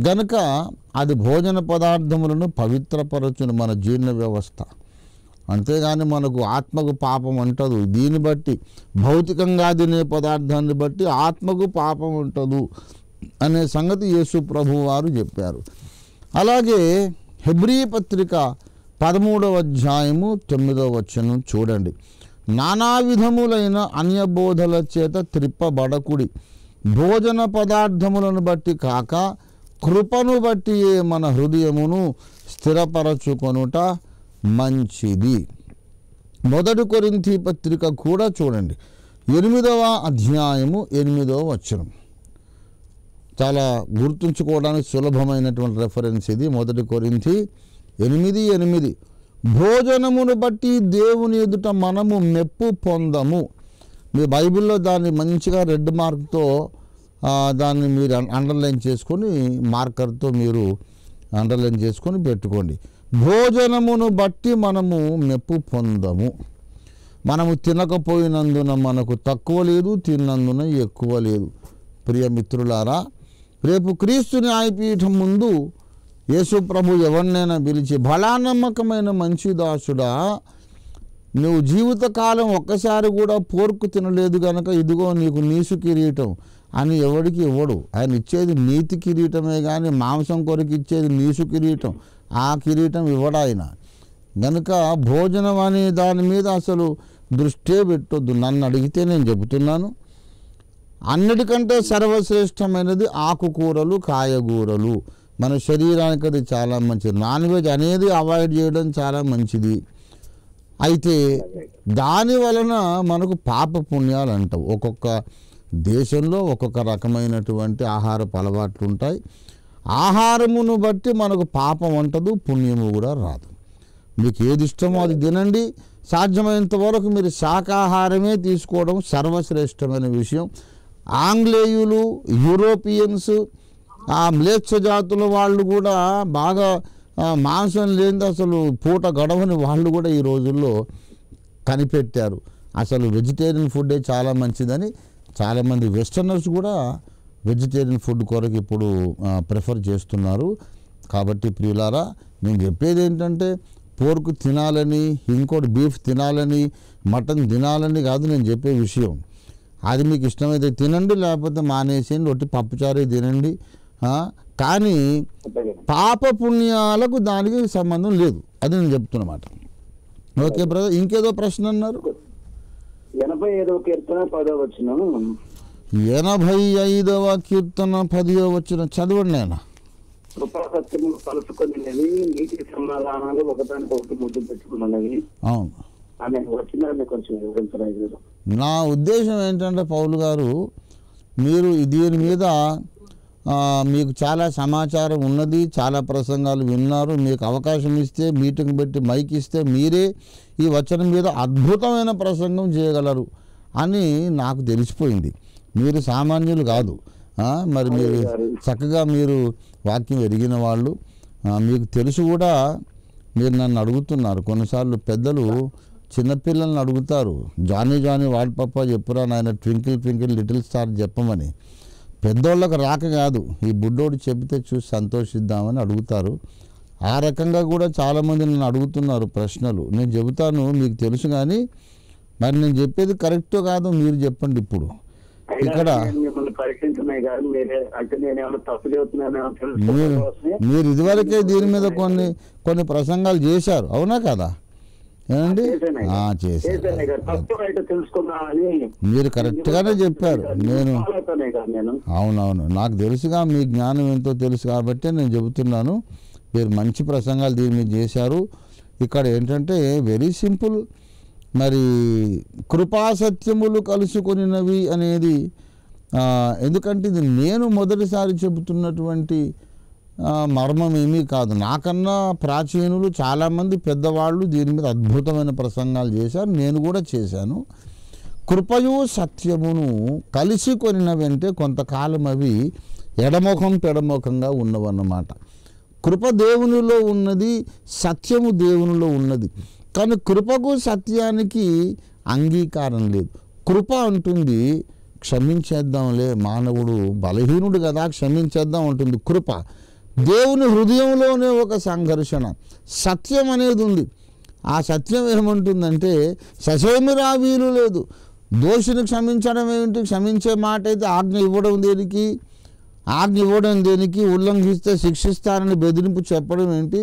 గనుక అది భోజన పదార్థములను పవిత్రపరచును మన జీర్ణ వ్యవస్థ. అంతేగాని మనకు ఆత్మకు పాపం అంటదు. దీన్ని బట్టి భౌతికంగా తినే పదార్థాన్ని బట్టి ఆత్మకు పాపం ఉంటదు అనే సంగతి యేసు ప్రభువు వారు చెప్పారు. అలాగే హెబ్రీ పత్రిక 13వ అధ్యాయము 9వ వచనం చూడండి. నానా విధములైన అన్యబోధల చేత త్రిప్పబడకుడి, భోజన పదార్థములను బట్టి కాక కృపను బట్టి మన హృదయమును స్థిరపరచుకొనుట మంచిది. 1 కొరింథీ పత్రిక కూడా చూడండి, 8వ అధ్యాయము 8వ వచనం. చాలా గుర్తుంచుకోవడానికి సులభమైనటువంటి రెఫరెన్స్ ఇది. 1 కొరింథీ 8:8. భోజనమును బట్టి దేవుని ఎదుట మనము మెప్పు పొందము. మీ బైబిల్లో దాన్ని మంచిగా రెడ్ మార్క్తో దాన్ని మీరు అండర్లైన్ చేసుకొని మార్కర్తో మీరు అండర్లైన్ చేసుకొని పెట్టుకోండి. భోజనమును బట్టి మనము మెప్పు పొందము. మనము తినకపోయినందున మనకు తక్కువ లేదు, తిన్నందున ఎక్కువ లేదు. ప్రియ మిత్రులారా, రేపు క్రీస్తు న్యాయపీఠం ముందు యేసు ప్రభు ఎవరినైనా పిలిచి, బలా నమ్మకమైన మంచి దాసుడా, నువ్వు జీవితకాలం ఒక్కసారి కూడా పోర్కు తినలేదు కనుక ఇదిగో నీకు నీసు కిరీటం అని ఎవడికి ఇవ్వడు. ఆయన ఇచ్చేది నీతి కిరీటమే కానీ మాంసం కొరకు ఇచ్చేది నీసు కిరీటం, ఆ కిరీటం ఇవ్వడు ఆయన. కనుక భోజనం అనే దాని మీద అసలు దృష్టే పెట్టొద్దు. నన్ను అడిగితే నేను చెబుతున్నాను, అన్నిటికంటే సర్వశ్రేష్టమైనది ఆకుకూరలు, కాయగూరలు. మన శరీరానికి అది చాలా మంచిది. నాన్ వెజ్ అనేది అవాయిడ్ చేయడం చాలా మంచిది. అయితే దాని వలన మనకు పాప పుణ్యాలు అంటావు. ఒక్కొక్క దేశంలో ఒక్కొక్క రకమైనటువంటి ఆహారపు అలవాట్లు ఉంటాయి. ఆహారమును బట్టి మనకు పాపం అంటదు, పుణ్యము కూడా రాదు. మీకు ఏది ఇష్టమో అది తినండి. సాధ్యమైనంత వరకు మీరు శాకాహారమే తీసుకోవడం సర్వశ్రేష్టమైన విషయం. ఆంగ్లేయులు, యూరోపియన్స్, ఆ మ్లేచ్ఛ జాతుల వాళ్ళు కూడా బాగా మాంసం లేనిది అసలు పూట గడవని వాళ్ళు కూడా ఈ రోజుల్లో కనిపెట్టారు. అసలు వెజిటేరియన్ ఫుడ్డే చాలా మంచిదని చాలామంది వెస్టర్నర్స్ కూడా వెజిటేరియన్ ఫుడ్ కొరకు ఇప్పుడు ప్రిఫర్ చేస్తున్నారు. కాబట్టి ప్రియులారా, నేను చెప్పేది ఏంటంటే పోర్క్ తినాలని, ఇంకోటి బీఫ్ తినాలని, మటన్ తినాలని కాదు నేను చెప్పే విషయం. అది మీకు ఇష్టమైతే తినండి, లేకపోతే మానేసేయండి, ఒట్టి పప్పుచారే తినండి. కానీ పాప పుణ్యాలకు దానికి సంబంధం లేదు. అది నేను చెప్తున్నమాట. ఓకే బ్రదర్, ఇంకేదో ప్రశ్న అన్నారు? 85వ కీర్తన 10వ వచనం. 85వ కీర్తన 10వ వచనం చదవండి నాయన. కృపా సత్యము కలుసుకునేవి, నీతి సమాధానాలు ఒకదానికొకటి ముద్దు పెట్టుకున్నవి. అవును, ఆమె వచ్చిందని కొంచెం వివరించలేదు. నా ఉద్దేశం ఏంటంటే పౌలు గారు, మీరు దీని మీద మీకు చాలా సమాచారం ఉన్నది, చాలా ప్రసంగాలు విన్నారు. మీకు అవకాశం ఇస్తే, మీటింగ్ పెట్టి మైక్ ఇస్తే మీరే ఈ వచనం మీద అద్భుతమైన ప్రసంగం చేయగలరు అని నాకు తెలిసిపోయింది. మీరు సామాన్యులు కాదు. మరి మీరు చక్కగా మీరు వాక్యం ఎరిగిన వాళ్ళు, మీకు తెలుసు కూడా. మీరు నన్ను అడుగుతున్నారు కొన్నిసార్లు, పెద్దలు చిన్నపిల్లల్ని అడుగుతారు, జానీ జానీ వాడి పప్ప చెప్పురా నాయన, ట్వింకిల్ ట్వింకిల్ లిటిల్ స్టార్ చెప్పమని. పెద్దోళ్ళకు రాక కాదు, ఈ బుడ్డోడు చెబితే చూసి సంతోషిద్దామని అడుగుతారు. ఆ రకంగా కూడా చాలామంది నన్ను అడుగుతున్నారు ప్రశ్నలు. నేను చెబుతాను, మీకు తెలుసు కానీ మరి నేను చెప్పేది కరెక్టో కాదో మీరు చెప్పండి. ఇప్పుడు ఇక్కడ మీరు ఇదివరకే దీని మీద కొన్ని ప్రసంగాలు చేశారు, అవునా కదా? ఏమండి చేశారు, మీరు కరెక్ట్గానే చెప్పారు. నేను అవునవును, నాకు తెలుసుగా మీ జ్ఞానం ఎంతో తెలుసు కాబట్టి నేను చెబుతున్నాను. మీరు మంచి ప్రసంగాలు దీని మీద చేశారు. ఇక్కడ ఏంటంటే వెరీ సింపుల్. మరి కృపాసత్యములు కలుసుకొనినవి అనేది ఎందుకంటే ఇది నేను మొదటిసారి చెబుతున్నటువంటి మర్మం ఏమీ కాదు. నాకన్నా ప్రాచీనులు చాలామంది పెద్దవాళ్ళు దీని మీద అద్భుతమైన ప్రసంగాలు చేశారు, నేను కూడా చేశాను. కృపయు సత్యమును కలిసి కొనినవంటే కొంతకాలం అవి ఎడముఖం పెడముఖంగా ఉన్నవన్నమాట. కృప దేవునిలో ఉన్నది, సత్యము దేవునిలో ఉన్నది. కానీ కృపకు సత్యానికి అంగీకారం లేదు. కృప అంటుంది క్షమించేద్దాంలే, మానవుడు బలహీనుడు కదా, క్షమించేద్దాం ఉంటుంది కృప. దేవుని హృదయంలోనే ఒక సంఘర్షణ, సత్యం అనేది ఉంది. ఆ సత్యం ఏమంటుందంటే ససేమిరా వీలు లేదు. దోషిని క్షమించడం ఏమిటి? క్షమించే మాట అయితే ఆజ్ఞ ఇవ్వడం దేనికి? ఆజ్ఞ ఇవ్వడం దేనికి? ఉల్లంఘిస్తే శిక్షిస్తారని బెదిరింపు చెప్పడం ఏంటి?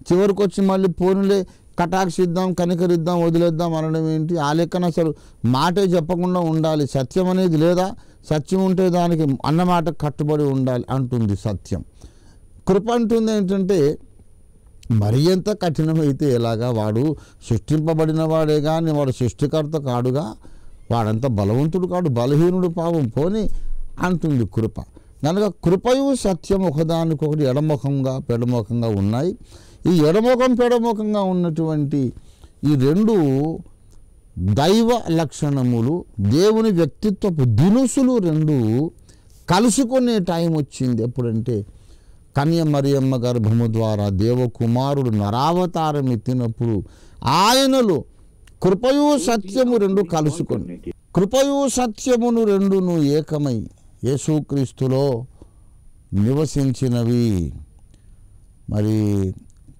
చివరికి వచ్చి మళ్ళీ పోనులే కటాక్షిద్దాం, కనికరిద్దాం, వదిలేద్దాం అనడం ఏంటి? ఆ లెక్కన అసలు మాటే చెప్పకుండా ఉండాలి. సత్యం అనేది లేదా? సత్యం ఉంటే దానికి అన్నమాట కట్టుబడి ఉండాలి అంటుంది సత్యం. కృప అంటుంది ఏంటంటే మరి ఎంత కఠినమైతే ఎలాగా, వాడు సృష్టింపబడిన వాడే కానీ వాడు సృష్టికర్త కాడుగా, వాడంత బలవంతుడు కాడు, బలహీనుడు పాపం పోని అంటుంది కృప. కనుక కృపయు సత్యం ఒకదానికొకటి ఎడముఖంగా పెడముఖంగా ఉన్నాయి. ఈ ఎడముఖం పెడముఖంగా ఉన్నటువంటి ఈ రెండు దైవ లక్షణములు, దేవుని వ్యక్తిత్వపు దినుసులు రెండు కలుసుకునే టైం వచ్చింది. ఎప్పుడంటే కన్య మరియమ్మ గర్భము ద్వారా దేవకుమారుడు నరావతారం ఎత్తినప్పుడు ఆయనలో కృపయు సత్యము రెండు కలుసుకొని, కృపయు సత్యమును రెండును ఏకమై యేసుక్రీస్తులో నివసించినవి. మరి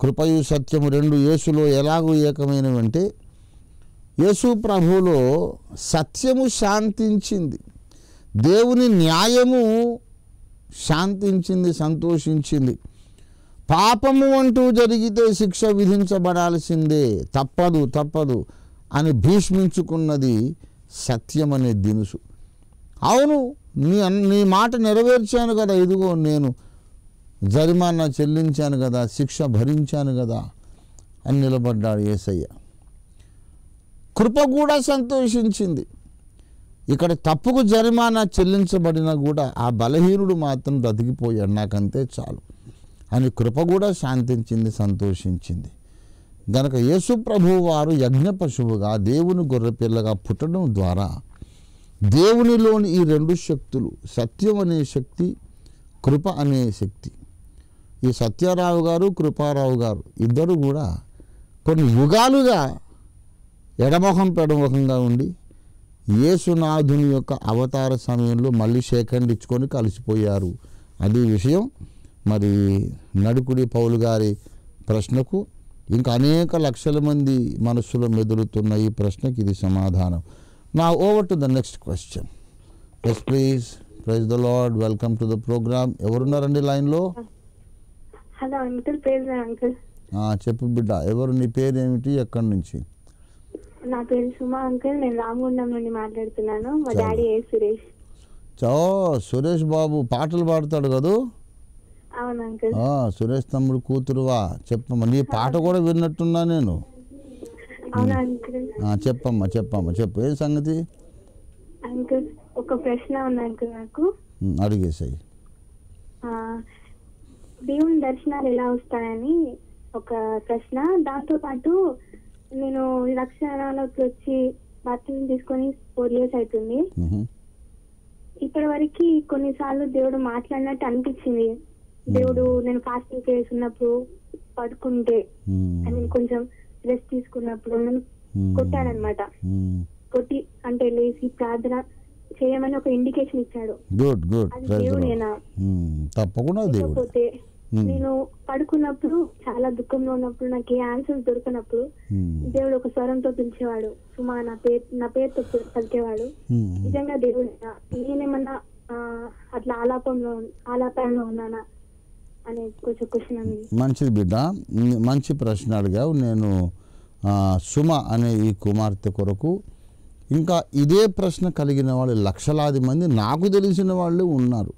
కృపయు సత్యము రెండు యేసులో ఎలాగూ ఏకమైనవంటే, యేసు ప్రభువులో సత్యము శాంతించింది, దేవుని న్యాయము శాంతించింది, సంతోషించింది. పాపము అంటూ జరిగితే శిక్ష విధించబడాల్సిందే, తప్పదు తప్పదు అని భీష్మించుకున్నది సత్యం అనే దినుసు. అవును, నీ మాట నెరవేర్చాను కదా, ఇదిగో నేను జరిమానా చెల్లించాను కదా, శిక్ష భరించాను కదా అని నిలబడ్డాడు యేసయ్య. కృప కూడా సంతోషించింది. ఇక్కడ తప్పుకు జరిమానా చెల్లించబడినా కూడా ఆ బలహీనుడు మాత్రం బ్రతికిపోయాడు, నాకంతే చాలు అని కృప కూడా శాంతించింది, సంతోషించింది. గనక యేసు ప్రభువు వారు యజ్ఞ పశువుగా దేవుని గొర్రెపిల్లగా పుట్టడం ద్వారా దేవునిలోని ఈ రెండు శక్తులు, సత్యం అనే శక్తి, కృప అనే శక్తి, ఈ సత్యారావు గారు కృపారావు గారు ఇద్దరు కూడా కొన్ని యుగాలుగా ఎడముఖం పెడముఖంగా ఉండి యేసునాథుని యొక్క అవతార సమయంలో మళ్ళీ సేకరించుకొని కలిసిపోయారు. అది విషయం. మరి నడుకుడి పౌలు గారి ప్రశ్నకు ఇంకా అనేక లక్షల మంది మనస్సులో మెదులుతున్న ఈ ప్రశ్నకి ఇది సమాధానం. Now over to the next question. Yes please. Praise the Lord. Welcome to the program. ఎవరున్నారండి లైన్లో? Hello uncle. Praise uncle. చెప్పు బిడ్డ, ఎవరు, నీ పేరు ఏమిటి, ఎక్కడి నుంచి? నా పేరు సుమా అంకుల్. నేను రామగుండం నుండి మాట్లాడుతున్నాను. మా డాడీ ఏ సురేష్. సురేష్ బాబు పాటలు పాడతాడు కదా? అవును అంకుల్. సురేష్ తమ్ముడు కూతురువా? చెప్పమ్మా, నీ పాట కూడా విన్నట్టున్నా నేను. అవునా అంకుల్? చెప్పమ్మా చెప్పు, ఏం సంగతి? అంకుల్ ఒక ప్రశ్న ఉంది అంకుల్ నాకు. అడిగేసాయి. దేవుని దర్శనాలు ఎలా వస్తాయని ఒక ప్రశ్న. దాంతో పాటు నేను రక్షణలోకి వచ్చి బాప్తిజం తీసుకొని 4 years అవుతుంది. ఇప్పటి వరకు కొన్నిసార్లు దేవుడు మాట్లాడినట్టు అనిపించింది. దేవుడు నేను ఫాస్టింగ్ చేస్తున్నప్పుడు, పడుకుంటే, కొంచెం రెస్ట్ తీసుకున్నప్పుడు నన్ను కొట్టాడనమాట. కొట్టి అంటే లేచి ప్రార్థన చేయమని ఒక ఇండికేషన్ ఇచ్చాడు. అది దేవుడేనా? తప్పకుండా లేకపోతే నేను పడుకున్నప్పుడు చాలా దుఃఖంలో ఉన్నప్పుడు, నాకు ఏ ఆన్సర్స్ దొరికినప్పుడు దేవుడు ఒక స్వరంతో పిలిచేవాడు, సుమా నా పేరుతో పలికేవాడు. నిజంగా దేవుడు నేనేమన్నా అట్లా ఆలాపనలో ఉన్నానా అనే కొంచెం క్వశ్చన్ ఉంది. మంచిది బిడ్డ, మంచి ప్రశ్న అడిగావు. నేను సుమ అనే ఈ కుమార్తె కొరకు ఇంకా ఇదే ప్రశ్న కలిగిన వాళ్ళు లక్షలాది మంది నాకు తెలిసిన వాళ్ళు ఉన్నారు.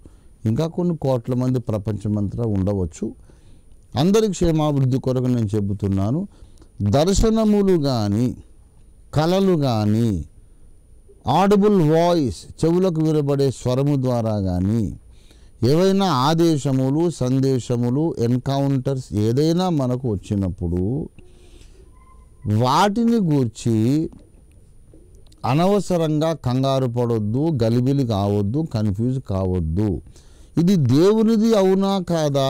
ఇంకా కొన్ని కోట్ల మంది ప్రపంచమంతా ఉండవచ్చు. అందరి క్షేమాభివృద్ధి కొరకు నేను చెబుతున్నాను. దర్శనములు కానీ కళలు కానీ ఆడిబుల్ వాయిస్, చెవులకు వినబడే స్వరము ద్వారా కానీ ఏవైనా ఆదేశములు, సందేశములు, ఎన్కౌంటర్స్ ఏదైనా మనకు వచ్చినప్పుడు వాటిని గూర్చి అనవసరంగా కంగారు పడొద్దు, గలిబిలి కావద్దు, కన్ఫ్యూజ్ కావద్దు. ఇది దేవునిది అవునా కాదా,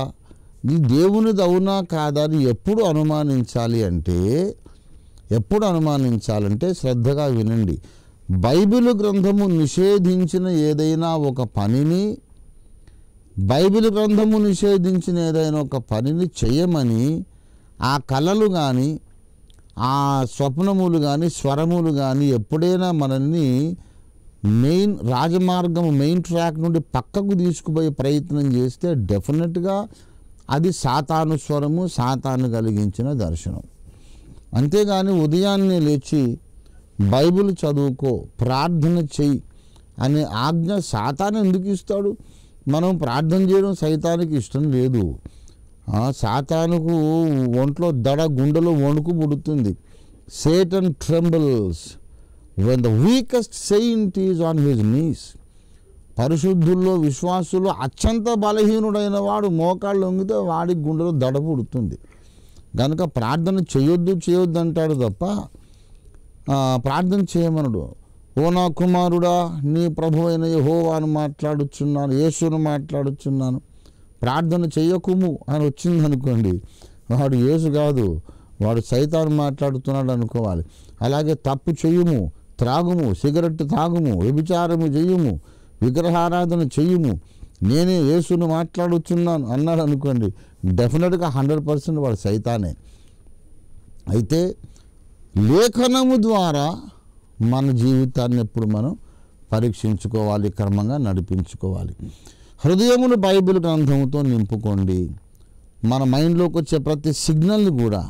ఇది దేవునిది అవునా కాదా అని ఎప్పుడు అనుమానించాలంటే శ్రద్ధగా వినండి. బైబిల్ గ్రంథము నిషేధించిన ఏదైనా ఒక పనిని చేయమని ఆ కళలు కానీ ఆ స్వప్నములు కానీ స్వరములు కానీ ఎప్పుడైనా మనల్ని మెయిన్ ట్రాక్ నుండి పక్కకు తీసుకుపోయే ప్రయత్నం చేస్తే డెఫినెట్గా అది సాతాను స్వరము, సాతాను కలిగించిన దర్శనం. అంతేగాని ఉదయాన్నే లేచి బైబిల్ చదువుకో, ప్రార్థన చెయ్యి అనే ఆజ్ఞ సాతాను ఎందుకు ఇస్తాడు? మనం ప్రార్థన చేయడం సైతానికి ఇష్టం లేదు. సాతానుకు ఒంట్లో గుండెలో వణుకు పుడుతుంది. Satan trembles when the weakest saint is on his knees. పరిశుద్ధుల్లో, విశ్వాసులు అత్యంత బలహీనుడైన వాడు మోకాళ్ళు వంగితే వాడికి గుండెలో దడ పుడుతుంది. కనుక ప్రార్థన చేయొద్దు అంటాడు తప్ప ప్రార్థన చేయమనడు. ఓ నా కుమారుడా, నీ ప్రభు అయిన యెహోవాను మాట్లాడుచున్నాను, యేసును మాట్లాడుచున్నాను, ప్రార్థన చెయ్యకుము అని వచ్చింది అనుకోండి, వాడు యేసు కాదు, వాడు సైతాను మాట్లాడుతున్నాడు అనుకోవాలి. అలాగే తప్పు చెయ్యము, త్రాగుము, సిగరెట్ తాగుము, వ్యభిచారము చెయ్యము, విగ్రహారాధన చెయ్యము, నేనే యేసును మాట్లాడుచున్నాను అన్నాడు అనుకోండి, డెఫినెట్గా 100% వాడు సైతానే. అయితే లేఖనము ద్వారా మన జీవితాన్ని ఎప్పుడు మనం పరీక్షించుకోవాలి, క్రమంగా నడిపించుకోవాలి. హృదయమును బైబిల్ గ్రంథంతో నింపుకోండి. మన మైండ్లోకి వచ్చే ప్రతి సిగ్నల్ని కూడా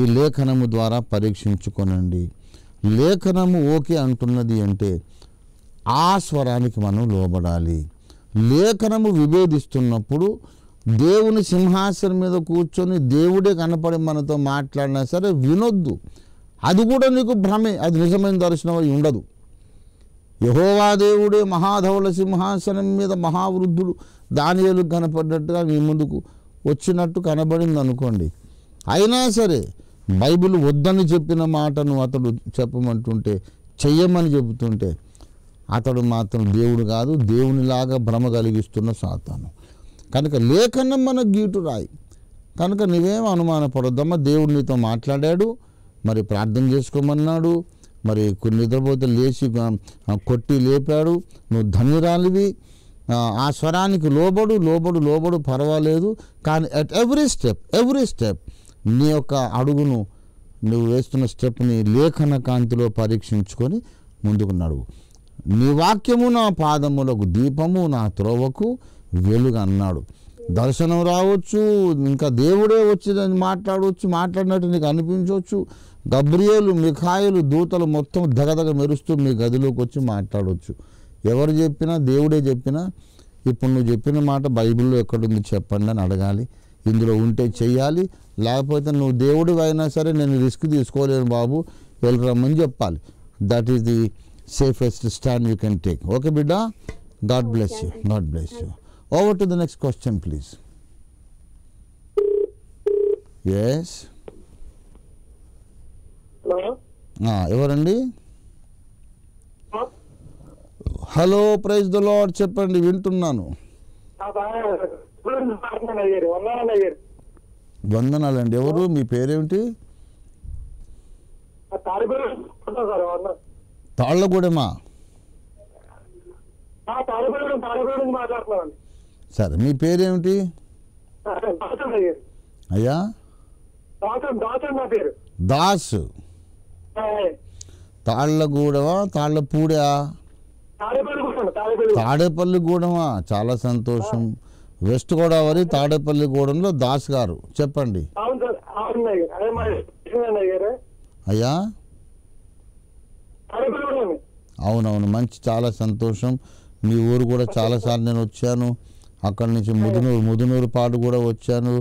ఈ లేఖనము ద్వారా పరీక్షించుకోనండి. లేఖనము ఓకే అంటున్నది అంటే ఆ స్వరానికి మనం లోబడాలి. లేఖనము విభేదిస్తున్నప్పుడు దేవుని సింహాసనం మీద కూర్చొని దేవుడే కనపడి మనతో మాట్లాడినా సరే వినొద్దు. అది కూడా నీకు భ్రమే, అది నిజమైన దర్శనం అయి ఉండదు. యెహోవా దేవుడే మహాధవళ సింహాసనం మీద మహావృద్ధుడు దానియేలు కనపడినట్టుగా నీ ముందుకు వచ్చినట్టు కనబడింది అనుకోండి. అయినా సరే బైబిల్ వద్దని చెప్పిన మాటను అతడు చెప్పమంటుంటే, చెయ్యమని చెబుతుంటే అతడు మాత్రం దేవుడు కాదు, దేవునిలాగా భ్రమ కలిగిస్తున్న సాతాను. కనుక లేఖనం మన గీటు రాయి. కనుక నువ్వేం అనుమానపడొద్దమ్మా. దేవుడు నీతో మాట్లాడాడు, మరి ప్రార్థన చేసుకోమన్నాడు, మరి కొన్ని నిద్రపోతే లేచి కొట్టి లేపాడు, నువ్వు ధన్యురాలివి, ఆ స్వరానికి లోబడు పర్వాలేదు. కానీ అట్ ఎవ్రీ స్టెప్ నీ యొక్క అడుగును, నువ్వు వేస్తున్న స్టెప్ని లేఖన కాంతిలో పరీక్షించుకొని ముందుకు నడువు. నీ వాక్యము నా పాదములకు దీపము, నా త్రోవకు వెలుగు అన్నాడు. దర్శనం రావచ్చు, ఇంకా దేవుడే వచ్చి మాట్లాడినట్టు నీకు అనిపించవచ్చు. గబ్రియేలు, మిఖాయేలు, దూతలు మొత్తం దగదగ మెరుస్తూ మీ గదిలోకి వచ్చి మాట్లాడవచ్చు. ఎవరు చెప్పినా, దేవుడే చెప్పినా, ఇప్పుడు నువ్వు చెప్పిన మాట బైబిల్లో ఎక్కడుంది చెప్పండి అని అడగాలి. ఇందులో ఉంటే చెయ్యాలి, లేకపోతే నువ్వు దేవుడు అయినా సరే నేను రిస్క్ తీసుకోలేను బాబు, వెళ్ళరమ్మని చెప్పాలి. That is the safest stand you can take. Okay బిడ్డ, God bless you. Over to the next question please. Yes, ఎవరండి? హలో, ప్రైజ్ ద లార్డ్, చెప్పండి, వింటున్నాను. వందనాలండి. ఎవరు, మీ పేరేమిటి? తాళ్ళగూడెమా? సరే, మీ పేరేమిటి అయ్యా? దాస్. తాళ్ళగూడమా, తాళ్ళపూడా? తాడేపల్లిగూడమా? చాలా సంతోషం. వెస్ట్ గోదావరి తాడేపల్లిగూడెంలో దాస్ గారు, చెప్పండి అయ్యా. అవునవును, మంచి, చాలా సంతోషం. మీ ఊరు కూడా చాలాసార్లు నేను వచ్చాను. అక్కడి నుంచి ముదునూరు పాడు కూడా వచ్చాను.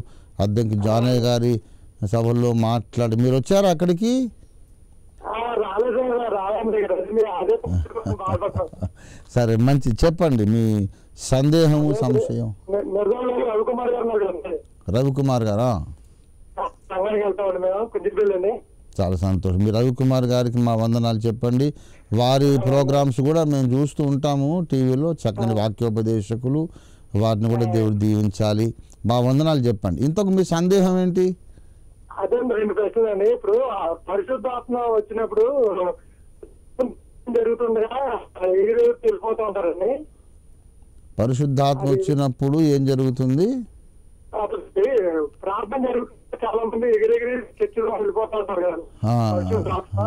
అద్దెకి జానయ్య గారి సభల్లో మాట్లాడి మీరు వచ్చారా అక్కడికి? సరే మంచి చెప్పండి మీ సందేహము సంశయం. రవికుమార్ గారు ఉన్నారు కదండి, రవికుమార్ గారా? సంఘానికి వెళ్తామండి మేము కుంజిపల్లి. చాలా సంతోషం. మీరు రవికుమార్ గారికి మా వందనాలు చెప్పండి. వారి ప్రోగ్రామ్స్ కూడా మేము చూస్తూ ఉంటాము టీవీలో, చక్కని వాక్యోపదేశకులు, వారిని కూడా దేవుడు దీవించాలి. మా వందనాలు చెప్పండి. ఇంతకు మీ సందేహం ఏంటి? అదే 2 ప్రశ్నలు అండి. ఇప్పుడు పరిశుద్ధాత్మ వచ్చినప్పుడు జరుగుతుండగా వెళ్ళిపోతూ ఉంటారండి. పరిశుద్ధాత్మ వచ్చినప్పుడు ఏం జరుగుతుంది? ప్రార్థన జరుగుతుంది, చాలా మంది ఎగిరెగిరి చర్చిలో వెళ్ళిపోతూ ఉంటారు కదా. పరిశుద్ధాత్మ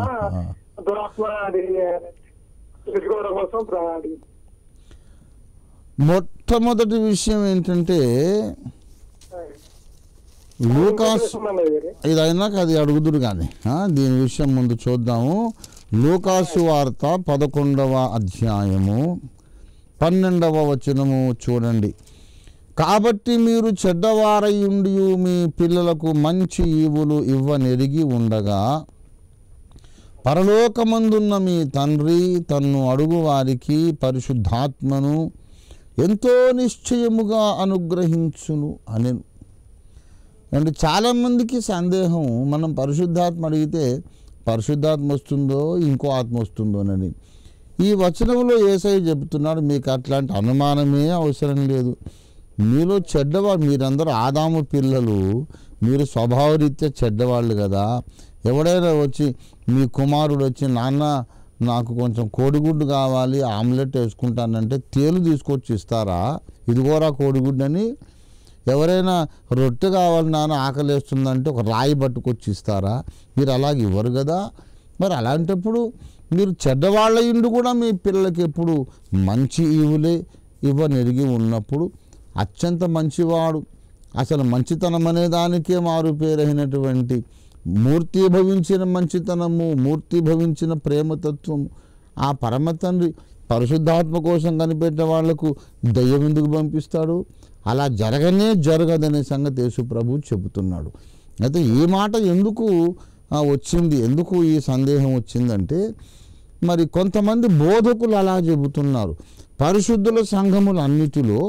దురాత్మ అది తెలుసుకోవడం కోసం మొట్టమొదటి విషయం ఏంటంటే, లూకాసు, ఇది అయినాక అది అడుగుదురు కానీ దీని విషయం ముందు చూద్దాము. లూకాసు వార్త 11వ అధ్యాయము 12వ వచనము చూడండి. కాబట్టి మీరు చెడ్డవారయుండి మీ పిల్లలకు మంచి ఈవులు ఇవ్వనెరిగి ఉండగా పరలోకమందున్న మీ తండ్రి తన్ను అడుగు వారికి పరిశుద్ధాత్మను ఎంతో నిశ్చయముగా అనుగ్రహించును అనెను. అంటే చాలామందికి సందేహం, మనం పరిశుద్ధాత్మ అడిగితే పరిశుద్ధాత్మ వస్తుందో ఇంకో ఆత్మ వస్తుందోనని. ఈ వచనంలో యేసయ్య చెబుతున్నాడు, మీకు అట్లాంటి అనుమానమే అవసరం లేదు. మీలో చెడ్డవాళ్ళు, మీరందరూ ఆదాము పిల్లలు, మీరు స్వభావరీత్యా చెడ్డవాళ్ళు కదా. ఎవడైనా వచ్చి మీ కుమారుడు వచ్చి, నాన్న నాకు కొంచెం కోడిగుడ్డు కావాలి, ఆమ్లెట్ వేసుకుంటానంటే తేలు తీసుకొచ్చి ఇస్తారా? ఇదిగోరా కోడిగుడ్డు అని. ఎవరైనా రొట్టె కావాలి నాన్న ఆకలేస్తుందంటే ఒక రాయి పట్టుకొచ్చి ఇస్తారా? మీరు అలాగే ఇవ్వరు కదా. మరి అలాంటప్పుడు మీరు చెడ్డవాళ్ళ ఇండు కూడా మీ పిల్లలకి ఎప్పుడు మంచి ఈవులే ఇవ్వనెరిగి ఉన్నప్పుడు, అత్యంత మంచివాడు, అసలు మంచితనం అనే దానికే మారు పేరైనటువంటి మూర్తిభవించిన మంచితనము, మూర్తిభవించిన ప్రేమతత్వము ఆ పరమ తండ్రి పరిశుద్ధాత్మ కోసం కనిపెట్టిన వాళ్లకు దయ్యం ఎందుకు పంపిస్తాడు? అలా జరగదనే సంగతి యేసు ప్రభు చెబుతున్నాడు. అయితే ఈ మాట ఎందుకు వచ్చింది, ఎందుకు ఈ సందేహం వచ్చిందంటే, మరి కొంతమంది బోధకులు అలా చెబుతున్నారు. పరిశుద్ధుల సంఘములన్నిటిలో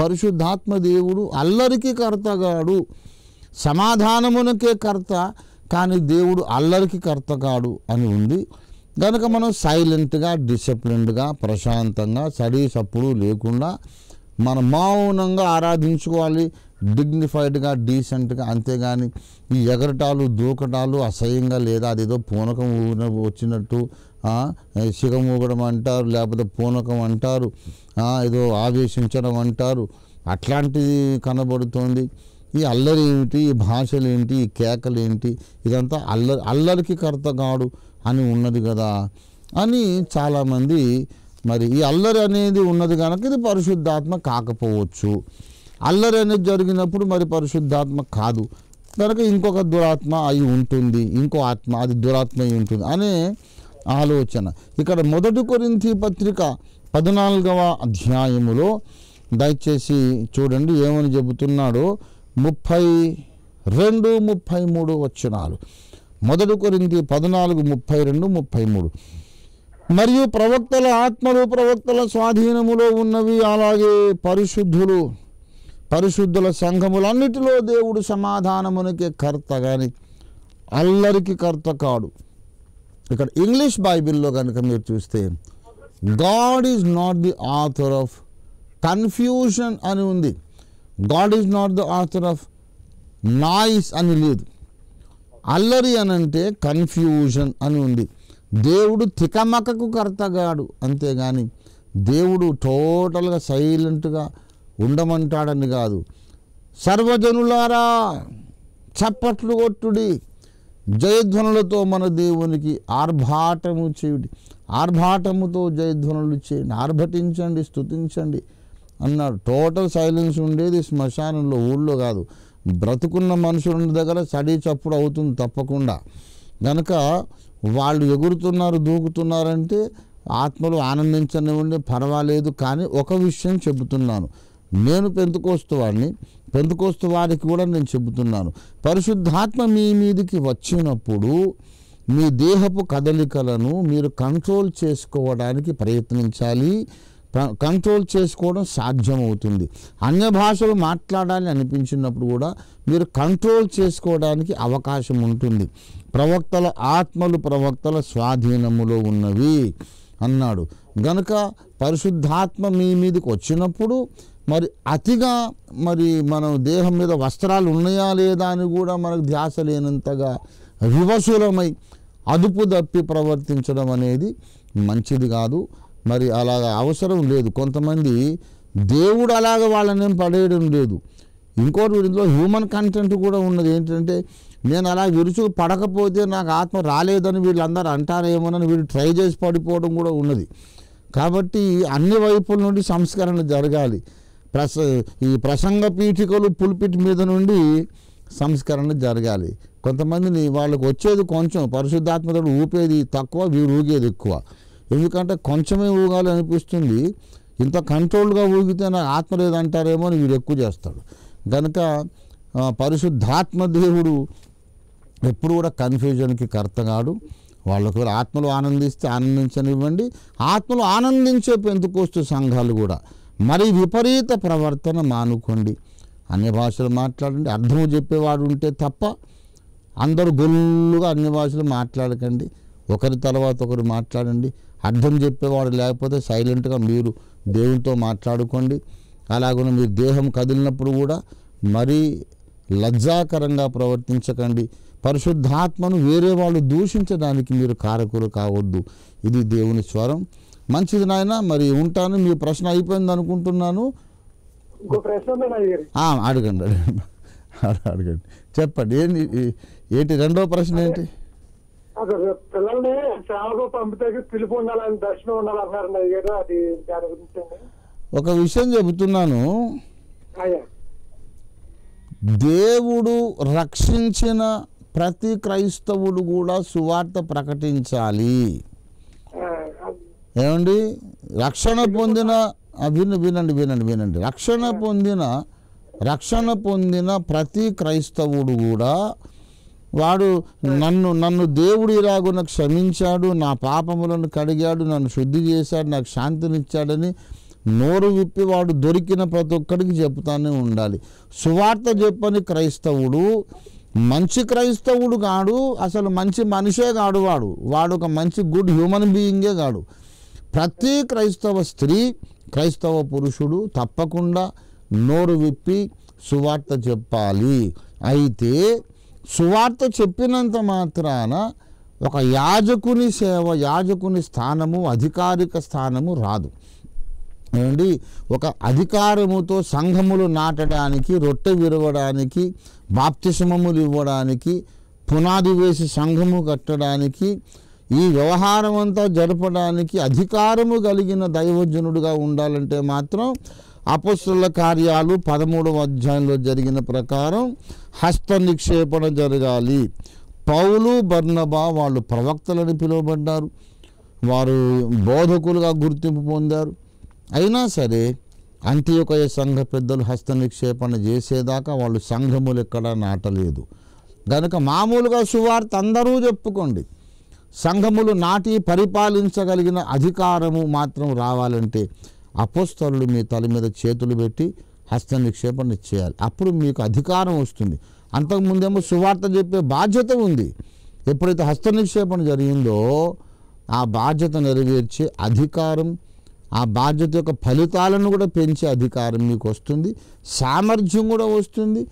పరిశుద్ధాత్మ దేవుడు అల్లరికి కర్తగాడు, సమాధానమునకే కర్త, కానీ దేవుడు అల్లరికి కర్తగాడు అని ఉంది. కనుక మనం సైలెంట్గా, డిసిప్లిన్డ్గా, ప్రశాంతంగా, సడి సప్పుడు లేకుండా మనం మౌనంగా ఆరాధించుకోవాలి, డిగ్నిఫైడ్గా, డీసెంట్గా. అంతేగాని ఈ ఎగరటాలు దూకటాలు అసహ్యంగా, లేదా అదేదో పూనకం వచ్చినట్టు సిగం ఊగడం అంటారు, లేకపోతే పూనకం అంటారు, ఏదో ఆవేశించడం అంటారు, అట్లాంటిది కనబడుతోంది. ఈ అల్లరి ఏమిటి, ఈ భాషలు ఏంటి, ఈ కేకలు ఏంటి, ఇదంతా అల్లరికి కర్తగాడు అని ఉన్నది కదా అని చాలామంది. మరి ఈ అల్లరి అనేది ఉన్నది కనుక ఇది పరిశుద్ధాత్మ కాకపోవచ్చు. అల్లరి అనేది జరిగినప్పుడు మరి పరిశుద్ధాత్మ కాదు కనుక ఇంకొక దురాత్మ అయి ఉంటుంది, ఇంకో ఆత్మ అది దురాత్మ అయి ఉంటుంది అనే ఆలోచన. ఇక్కడ 1 కొరింథీ పత్రిక 14వ అధ్యాయములో దయచేసి చూడండి ఏమని చెబుతున్నాడో. 32, 33 వచనాలు. 1 కొరింథీ 14, 32, 33. మరియు ప్రవక్తల ఆత్మలు ప్రవక్తల స్వాధీనములో ఉన్నవి, అలాగే పరిశుద్ధుల సంఘములన్నిటిలో దేవుడు సమాధానమునకే కర్త కానీ అల్లరికి కర్త కాడు. ఇక్కడ ఇంగ్లీష్ బైబిల్లో కనుక మీరు చూస్తే God is not the author of confusion అని ఉంది. God is not the author of noise అని లేదు. అల్లరి అనంటే కన్ఫ్యూజన్ అని ఉంది. దేవుడు తికమకకు కర్తగాడు, అంతేగాని దేవుడు టోటల్గా సైలెంట్గా ఉండమంటాడని కాదు. సర్వజనులారా చప్పట్లు కొట్టుడి, జయధ్వనులతో మన దేవునికి ఆర్భాటము చేయుడి, ఆర్భాటముతో జయధ్వనులు చేయండి, ఆర్భటించండి, స్తుతించండి అన్నాడు. టోటల్ సైలెన్స్ ఉండేది శ్మశానంలో, ఊళ్ళో కాదు. బ్రతుకున్న మనుషుల దగ్గర సడీ చప్పుడు అవుతుంది తప్పకుండా. కనుక వాళ్ళు ఎగురుతున్నారు, దూకుతున్నారంటే ఆత్మలు ఆనందించనివ్వండి, పర్వాలేదు. కానీ ఒక విషయం చెబుతున్నాను, నేను పెంతెకోస్తు వారికి కూడా నేను చెబుతున్నాను. పరిశుద్ధాత్మ మీ మీదికి వచ్చినప్పుడు మీ దేహపు కదలికలను మీరు కంట్రోల్ చేసుకోవడానికి ప్రయత్నించాలి. కంట్రోల్ చేసుకోవడం సాధ్యమవుతుంది. అన్య భాషలు మాట్లాడాలి అనిపించినప్పుడు కూడా మీరు కంట్రోల్ చేసుకోవడానికి అవకాశం ఉంటుంది. ప్రవక్తల ఆత్మలు ప్రవక్తల స్వాధీనములో ఉన్నవి అన్నాడు. గనుక పరిశుద్ధాత్మ మీ మీదకి వచ్చినప్పుడు మరి అతిగా మరి మనం దేహం మీద వస్త్రాలు ఉన్నాయా లేదా అని కూడా మనకు ధ్యాస లేనంతగా వివశులమై అదుపు తప్పి ప్రవర్తించడం అనేది మంచిది కాదు. మరి అలాగ అవసరం లేదు. కొంతమంది దేవుడు అలాగ వాళ్ళని పడేయడం లేదు. ఇంకోటి వీటిలో హ్యూమన్ కంటెంట్ కూడా ఉన్నది. ఏంటంటే నేను అలా విరుచుకు పడకపోతే నాకు ఆత్మ రాలేదని వీళ్ళందరూ అంటారేమోనని వీళ్ళు ట్రై చేసి పడిపోవడం కూడా ఉన్నది. కాబట్టి అన్ని వైపుల నుండి సంస్కరణ జరగాలి. ఈ ప్రసంగ పీఠికలు పుల్పిట్ మీద నుండి సంస్కరణ జరగాలి. కొంతమందిని వాళ్ళకు వచ్చేది కొంచెం, పరిశుద్ధాత్మతో ఊపేది తక్కువ, వీరు ఊగేది ఎక్కువ. ఎందుకంటే కొంచెమే ఊగాలి అనిపిస్తుంది. ఇంత కంట్రోల్గా ఊగితే నాకు ఆత్మ లేదంటారేమో అని వీడు ఎక్కువ చేస్తాడు. కనుక పరిశుద్ధాత్మ దేవుడు ఎప్పుడు కూడా కన్ఫ్యూజన్కి కర్తగాడు. వాళ్ళకు ఆత్మలు ఆనందిస్తే ఆనందించనివ్వండి. ఆత్మలు ఆనందించే పెంతుకోస్తు సంఘాలు కూడా మరి విపరీత ప్రవర్తన మానుకోండి. అన్య భాషలు మాట్లాడండి. అర్థం చెప్పేవాడు ఉంటే తప్ప అందరూ గొల్లుగా అన్య భాషలు మాట్లాడకండి. ఒకరి తర్వాత ఒకరు మాట్లాడండి. అర్థం చెప్పేవాడు లేకపోతే సైలెంట్గా మీరు దేవునితో మాట్లాడుకోండి. అలాగనే మీరు దేహం కదిలినప్పుడు కూడా మరీ లజ్జాకరంగా ప్రవర్తించకండి. పరిశుద్ధాత్మను వేరే వాళ్ళు దూషించడానికి మీరు కారకులు కావద్దు. ఇది దేవుని స్వరం. మంచిది నాయన, మరి ఉంటాను. మీ ప్రశ్న అయిపోయింది అనుకుంటున్నాను. అడగండి అడగండి చెప్పండి. ఏంటి రెండో ప్రశ్న ఏంటి? పిల్లల్ని సేవకు పంపితే పిలుపు ఉండాలని దర్శనం ఉండాలన్నారు. అది దాని గురించి ఒక విషయం చెబుతున్నాను. దేవుడు రక్షించిన ప్రతి క్రైస్తవుడు కూడా సువార్త ప్రకటించాలి. ఏమండి, రక్షణ పొందిన వినండి రక్షణ పొందిన ప్రతి క్రైస్తవుడు కూడా వాడు నన్ను దేవుడు ఇలాగున క్షమించాడు, నా పాపములను కడిగాడు, నన్ను శుద్ధి చేశాడు, నాకు శాంతినిచ్చాడని నోరు విప్పి వాడు దొరికిన ప్రతి ఒక్కడికి చెప్తానే ఉండాలి. సువార్త చెప్పని క్రైస్తవుడు మంచి క్రైస్తవుడు కాడు, అసలు మంచి మనిషే కాడు. వాడు ఒక మంచి గుడ్ హ్యూమన్ బీయింగే కాడు. ప్రతి క్రైస్తవ స్త్రీ, క్రైస్తవ పురుషుడు తప్పకుండా నోరు విప్పి సువార్త చెప్పాలి. అయితే సువార్త చెప్పినంత మాత్రాన ఒక యాజకుని సేవ, యాజకుని స్థానము, అధికారిక స్థానము రాదు. ఏమండి, ఒక అధికారముతో సంఘములు నాటడానికి, రొట్టె విరవడానికి, బాప్తిస్మములు ఇవ్వడానికి, పునాది వేసి సంఘము కట్టడానికి, ఈ వ్యవహారం అంతా జరపడానికి అధికారము కలిగిన దైవజనుడుగా ఉండాలంటే మాత్రం అపొస్తలుల కార్యాలు 13వ అధ్యాయంలో జరిగిన ప్రకారం హస్త నిక్షేపణ జరగాలి. పౌలు, బర్నబా వాళ్ళు ప్రవక్తలని పిలువబడ్డారు. వారు బోధకులుగా గుర్తింపు పొందారు. అయినా సరే అంత్యోకయ సంఘ పెద్దలు హస్త నిక్షేపణ చేసేదాకా వాళ్ళు సంఘములు ఎక్కడా నాటలేదు. కనుక మామూలుగా సువార్త అందరూ చెప్పుకోండి. సంఘములు నాటి పరిపాలించగలిగిన అధికారము మాత్రం రావాలంటే అపోస్తలులు మీ తల మీద చేతులు పెట్టి హస్త నిక్షేపణ చేయాలి. అప్పుడు మీకు అధికారం వస్తుంది. అంతకుముందేమో సువార్త చెప్పే బాధ్యత ఉంది. ఎప్పుడైతే హస్త నిక్షేపణ జరిగిందో ఆ బాధ్యత నెరవేర్చే అధికారం, ఆ బాధ్యత యొక్క ఫలితాలను కూడా పెంచే అధికారం మీకు వస్తుంది. సామర్థ్యం కూడా వస్తుంది.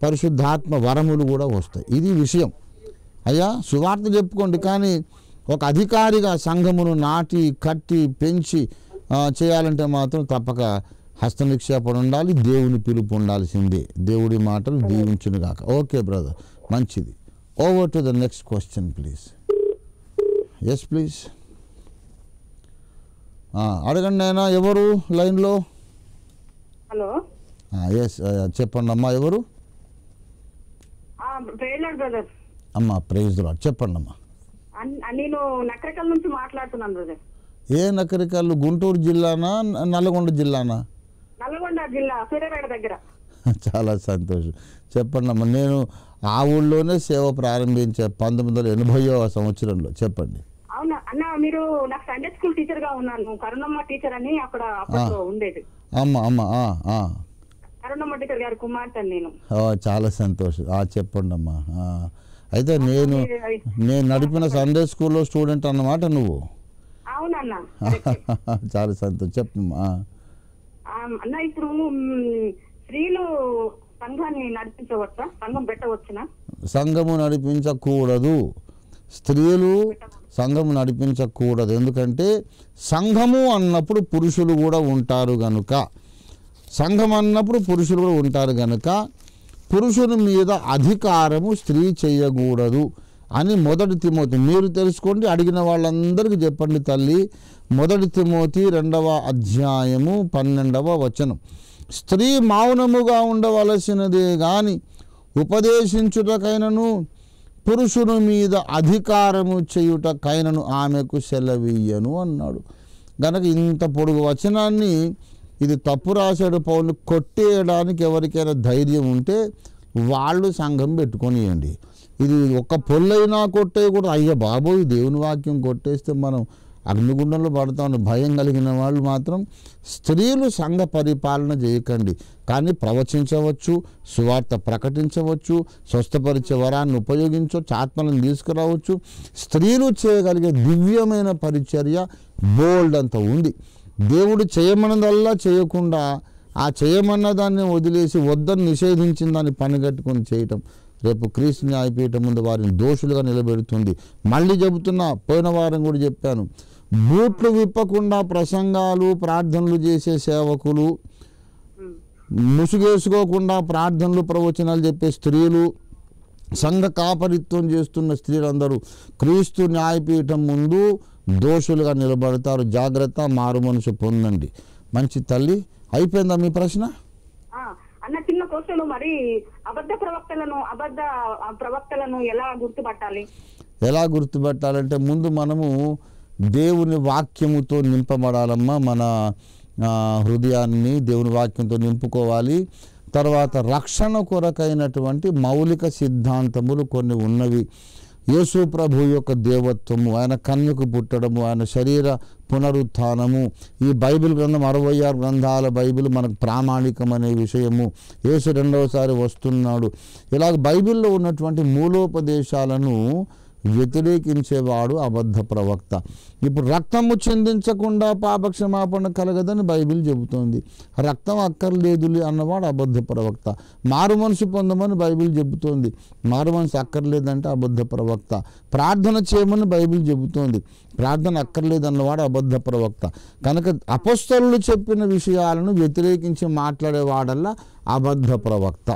పరిశుద్ధాత్మ వరములు కూడా వస్తాయి. ఇది విషయం. అయ్యా సువార్త చెప్పుకోండి, కానీ ఒక అధికారిగా సంఘమును నాటి కట్టి పెంచి చేయాలంటే మాత్రం తప్పక హస్త నిక్షేపణ ఉండాలి. దేవుని పిలుపు ఉండాల్సిందే. దేవుడి మాటలు దీవించును గాక. ఓకే బ్రదర్, మంచిది. Over to the next question please. Yes please, అడగండి అయినా. ఎవరు లైన్లో? హలో, ఎస్ చెప్పండి అమ్మా. ఎవరు అమ్మా? Praise Lord. చెప్పండి అమ్మా. నేను నకరికల్ నుంచి మాట్లాడుతున్నాను బ్రదర్. ఏ నకరికల్లు? గుంటూరు జిల్లానా, నల్గొండ జిల్లానా? నల్గొండ జిల్లా, సూర్యాపేట దగ్గర. చాలా సంతోషం. చెప్పండి అమ్మా. నేను ఆ ఊళ్ళోనే సేవ ప్రారంభించే 1980వ సంవత్సరంలో. చెప్పండి. అవునా అన్న, మీరు నాకు సండే స్కూల్ టీచర్ గా ఉన్నాను. కరుణమ్మ టీచర్ అని అక్కడ అప్పట్లో ఉండేది. కరుణమ్మ టీచర్ గారి కుమార్తె నేను. చాలా సంతోషం. చెప్పండి అమ్మా. అయితే నేను నడిపిన సండే స్కూల్లో స్టూడెంట్ అన్నమాట నువ్వు. అవునన్నా. చాలా సంతోషం. చెప్పమ్మా. అన్న, ఇప్పుడు స్త్రీలు సంఘాన్ని నడిపించవచ్చా? సంఘం పెట్టవచ్చునా? సంఘము నడిపించకూడదు. స్త్రీలు సంఘము నడిపించకూడదు. ఎందుకంటే సంఘము అన్నప్పుడు పురుషులు కూడా ఉంటారు కనుక, సంఘం అన్నప్పుడు పురుషులు కూడా ఉంటారు కనుక పురుషుని మీద అధికారము స్త్రీ చేయకూడదు అని 1 తిమోతి, మీరు తెలుసుకోండి, అడిగిన వాళ్ళందరికీ చెప్పండి తల్లి. 1 తిమోతి 2వ అధ్యాయము 12వ వచనం. స్త్రీ మౌనముగా ఉండవలసినదే గాని ఉపదేశించుటకైనను పురుషుని మీద అధికారము చేయుటకైనను ఆమెకు సెలవీయను అన్నాడు. గనక ఇంత పొడుగు వచనాన్ని ఇది తప్పు రాశాడు పౌలు. కొట్టేయడానికి ఎవరికైనా ధైర్యం ఉంటే వాళ్ళు సంఘం పెట్టుకొనియండి. ఇది ఒక్క పొల్లైనా కొట్టేయకూడదు. అయ్యా బాబోయ్, దేవుని వాక్యం కొట్టేస్తే మనం అగ్నిగుండంలో పడతామని భయం కలిగిన వాళ్ళు మాత్రం స్త్రీలు సంఘ పరిపాలన చేయకండి. కానీ ప్రవచించవచ్చు, సువార్త ప్రకటించవచ్చు, స్వస్థపరిచే వరాన్ని ఉపయోగించవచ్చు, ఆత్మలను తీసుకురావచ్చు. స్త్రీలు చేయగలిగే దివ్యమైన పరిచర్య బోల్డ్ అంత ఉంది. దేవుడు చేయమన్నదల్లా చేయకుండా ఆ చేయమన్న దాన్ని వదిలేసి వద్దని నిషేధించిన దాన్ని పనిగట్టుకొని చేయటం రేపు క్రీస్తు న్యాయపీఠం ముందు వారిని దోషులుగా నిలబెడుతుంది. మళ్ళీ చెబుతున్నా, పోయిన వారం కూడా చెప్పాను, బూట్లు విప్పకుండా ప్రసంగాలు ప్రార్థనలు చేసే సేవకులు, ముసుగేసుకోకుండా ప్రార్థనలు ప్రవచనాలు చెప్పే స్త్రీలు, సంఘ కాపరిత్వం చేస్తున్న స్త్రీలందరూ క్రీస్తు న్యాయపీఠం ముందు దోషులుగా నిలబడతారు. జాగ్రత్త, మారు మనసు పొందండి. మంచి తల్లి. అయిపోయిందా మీ ప్రశ్న? అన్న, చిన్న క్వశ్చన్, మరి అబద్ధ ప్రవక్తలను ఎలా గుర్తుపట్టాలి? ఎలా గుర్తుపట్టాలంటే ముందు మనము దేవుని వాక్యముతో నింపబడాలమ్మా. మన హృదయాన్ని దేవుని వాక్యంతో నింపుకోవాలి. తర్వాత రక్షణ కొరకైనటువంటి మౌలిక సిద్ధాంతములు కొన్ని ఉన్నవి. యేసు ప్రభు యొక్క దేవత్వము, ఆయన కన్యకు పుట్టడము, ఆయన శరీర పునరుత్థానము, ఈ బైబిల్ గ్రంథం 66 గ్రంథాల బైబిల్ మనకు ప్రామాణికమనే విషయము, యేసు 2వసారి వస్తున్నాడు, ఇలాగ బైబిల్లో ఉన్నటువంటి మూలోపదేశాలను వ్యతిరేకించేవాడు అబద్ధ ప్రవక్త. ఇప్పుడు రక్తము చిందించకుండా పాపక్షమాపణ కలగదని బైబిల్ చెబుతోంది. రక్తం అక్కర్లేదులే అన్నవాడు అబద్ధ ప్రవక్త. మారు మనసు పొందమని బైబిల్ చెబుతోంది. మారు మనసు అక్కర్లేదంటే అబద్ధ ప్రవక్త. ప్రార్థన చేయమని బైబిల్ చెబుతోంది. ప్రార్థన అక్కర్లేదన్నవాడు అబద్ధ ప్రవక్త. కనుక అపొస్తలులు చెప్పిన విషయాలను వ్యతిరేకించి మాట్లాడేవాడల్లా అబద్ధ ప్రవక్త.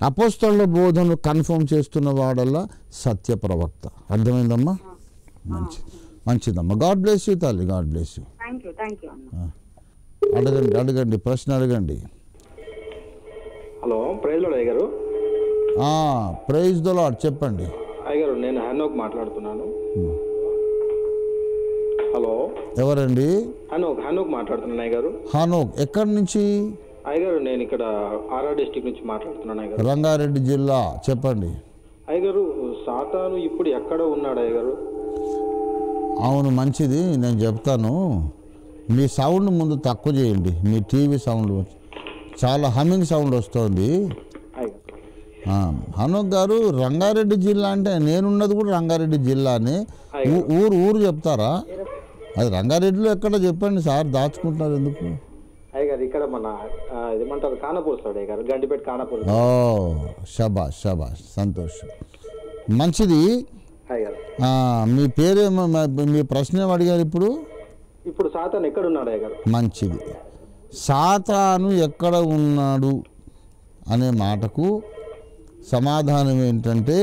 అపొస్తలుల బోధనలు కన్ఫర్మ్ చేస్తున్న వాడల్లా సత్య ప్రవక్త. అర్థమైందమ్మా? మంచిదమ్మా. గాడ్ బ్లెస్ యూ తల్లి. God bless you. అడగండి, ప్రశ్న అడగండి. హలో, ప్రైజ్ లార్డ్ అయ్య గారు. Praise the lord. చెప్పండి అయ్య గారు. నేను హనోక్ మాట్లాడుతున్నాను. హలో, ఎవరండి? హనోక్ మాట్లాడుతున్నాను అయ్య గారు. హనోక్ ఎక్కడి నుంచి? అయ్యగారు, నేను ఇక్కడ ఆర్ఆర్ డిస్ట్రిక్ట్ నుంచి మాట్లాడుతున్నాను అయ్యగారు. రంగారెడ్డి జిల్లా. చెప్పండి అయ్యగారు. సాతాను ఇప్పుడు ఎక్కడ ఉన్నాడు అయ్యగారు? అవును, మంచిది, నేను చెప్తాను. మీ సౌండ్ ముందు తక్కువ చేయండి. మీ టీవీ సౌండ్ చాలా హమ్మింగ్ సౌండ్ వస్తుంది. హనోక్ గారు, రంగారెడ్డి జిల్లా అంటే నేనున్నది కూడా రంగారెడ్డి జిల్లానే. ఊరు చెప్తారా? అది రంగారెడ్డిలో ఎక్కడ చెప్పండి సార్, దాచుకుంటున్నారు ఎందుకు? అయ్యగారు, ఇక్కడ మన ఏమంటారు, ఖానాపూర్ సార్ అయ్యగారు, గండిపేట ఖానాపూర్. శబాష్ శబాష్, సంతోషం, మంచిది. మీ పేరేమో, మీ ప్రశ్న ఏం అడిగారు ఇప్పుడు? ఇప్పుడు సాతాను ఎక్కడ ఉన్నాడు అయ్యగారు? మంచిది. సాతాను ఎక్కడ ఉన్నాడు అనే మాటకు సమాధానం ఏంటంటే,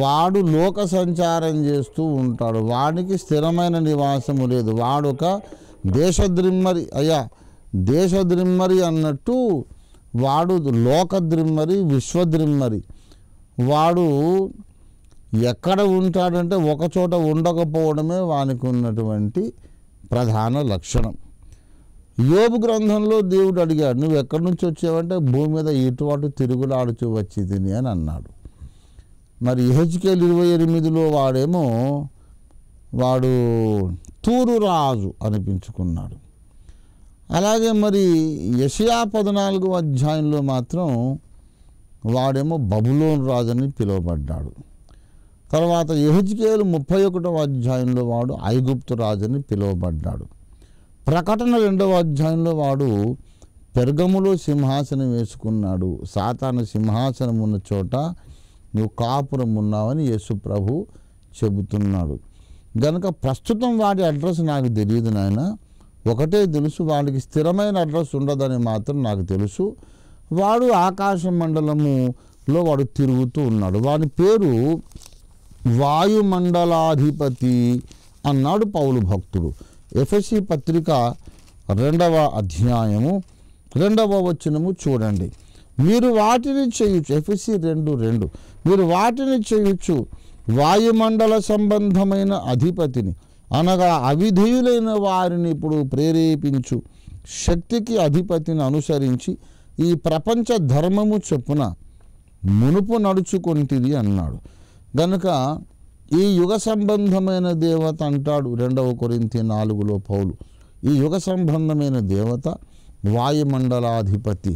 వాడు లోక సంచారం చేస్తూ ఉంటాడు. వాడికి స్థిరమైన నివాసము లేదు. వాడు ఒక దేశద్రిమ్మరి. దేశద్రిమ్మరి అన్నట్టు వాడు లోకద్రిమ్మరి, విశ్వద్రిమ్మరి. వాడు ఎక్కడ ఉంటాడంటే ఒకచోట ఉండకపోవడమే వానికి ఉన్నటువంటి ప్రధాన లక్షణం. యోబు గ్రంథంలో దేవుడు అడిగాడు, నువ్వు ఎక్కడి నుంచి వచ్చావంటే భూమి మీద ఇటు అటు తిరుగులాడుచూ వచ్చి తిని అని అన్నాడు. మరి యెహెజ్కేలు 28లో వాడు తూరు రాజు అనిపించుకున్నాడు. అలాగే మరి యెషయా 14వ అధ్యాయంలో మాత్రం వాడేమో బబులోను రాజు అని పిలువబడ్డాడు. తర్వాత యెహెజ్కేలు 31వ అధ్యాయంలో వాడు ఐగుప్తు రాజు అని పిలువబడ్డాడు. ప్రకటన 2వ అధ్యాయంలో వాడు పెర్గములో సింహాసనం వేసుకున్నాడు. సాతాను సింహాసనం ఉన్న చోట నువ్వు కాపురం ఉన్నావని యేసు ప్రభు చెబుతున్నాడు. గనుక ప్రస్తుతం వాడి అడ్రస్ నాకు తెలియదు నాయన. ఒకటే తెలుసు, వాడికి స్థిరమైన అడ్రస్ ఉండదని మాత్రం నాకు తెలుసు. వాడు ఆకాశ మండలములో వాడు తిరుగుతూ ఉన్నాడు. వాడి పేరు వాయుమండలాధిపతి అన్నాడు పౌలు భక్తుడు. ఎఫెసీ పత్రిక 2వ అధ్యాయము 2వ వచనము చూడండి. మీరు వాటిని చేయొచ్చు, ఎఫెసీ 2:2, మీరు వాటిని చేయొచ్చు వాయుమండల సంబంధమైన అధిపతిని, అనగా అవిధేయులైన వారిని ఇప్పుడు ప్రేరేపించు శక్తికి అధిపతిని అనుసరించి ఈ ప్రపంచ ధర్మము చొప్పున మునుపు నడుచుకొంటిది అన్నాడు. గనుక ఈ యుగ సంబంధమైన దేవత అంటాడు 2వ కొరింథీ 4లో పౌలు. ఈ యుగ సంబంధమైన దేవత వాయుమండలాధిపతి.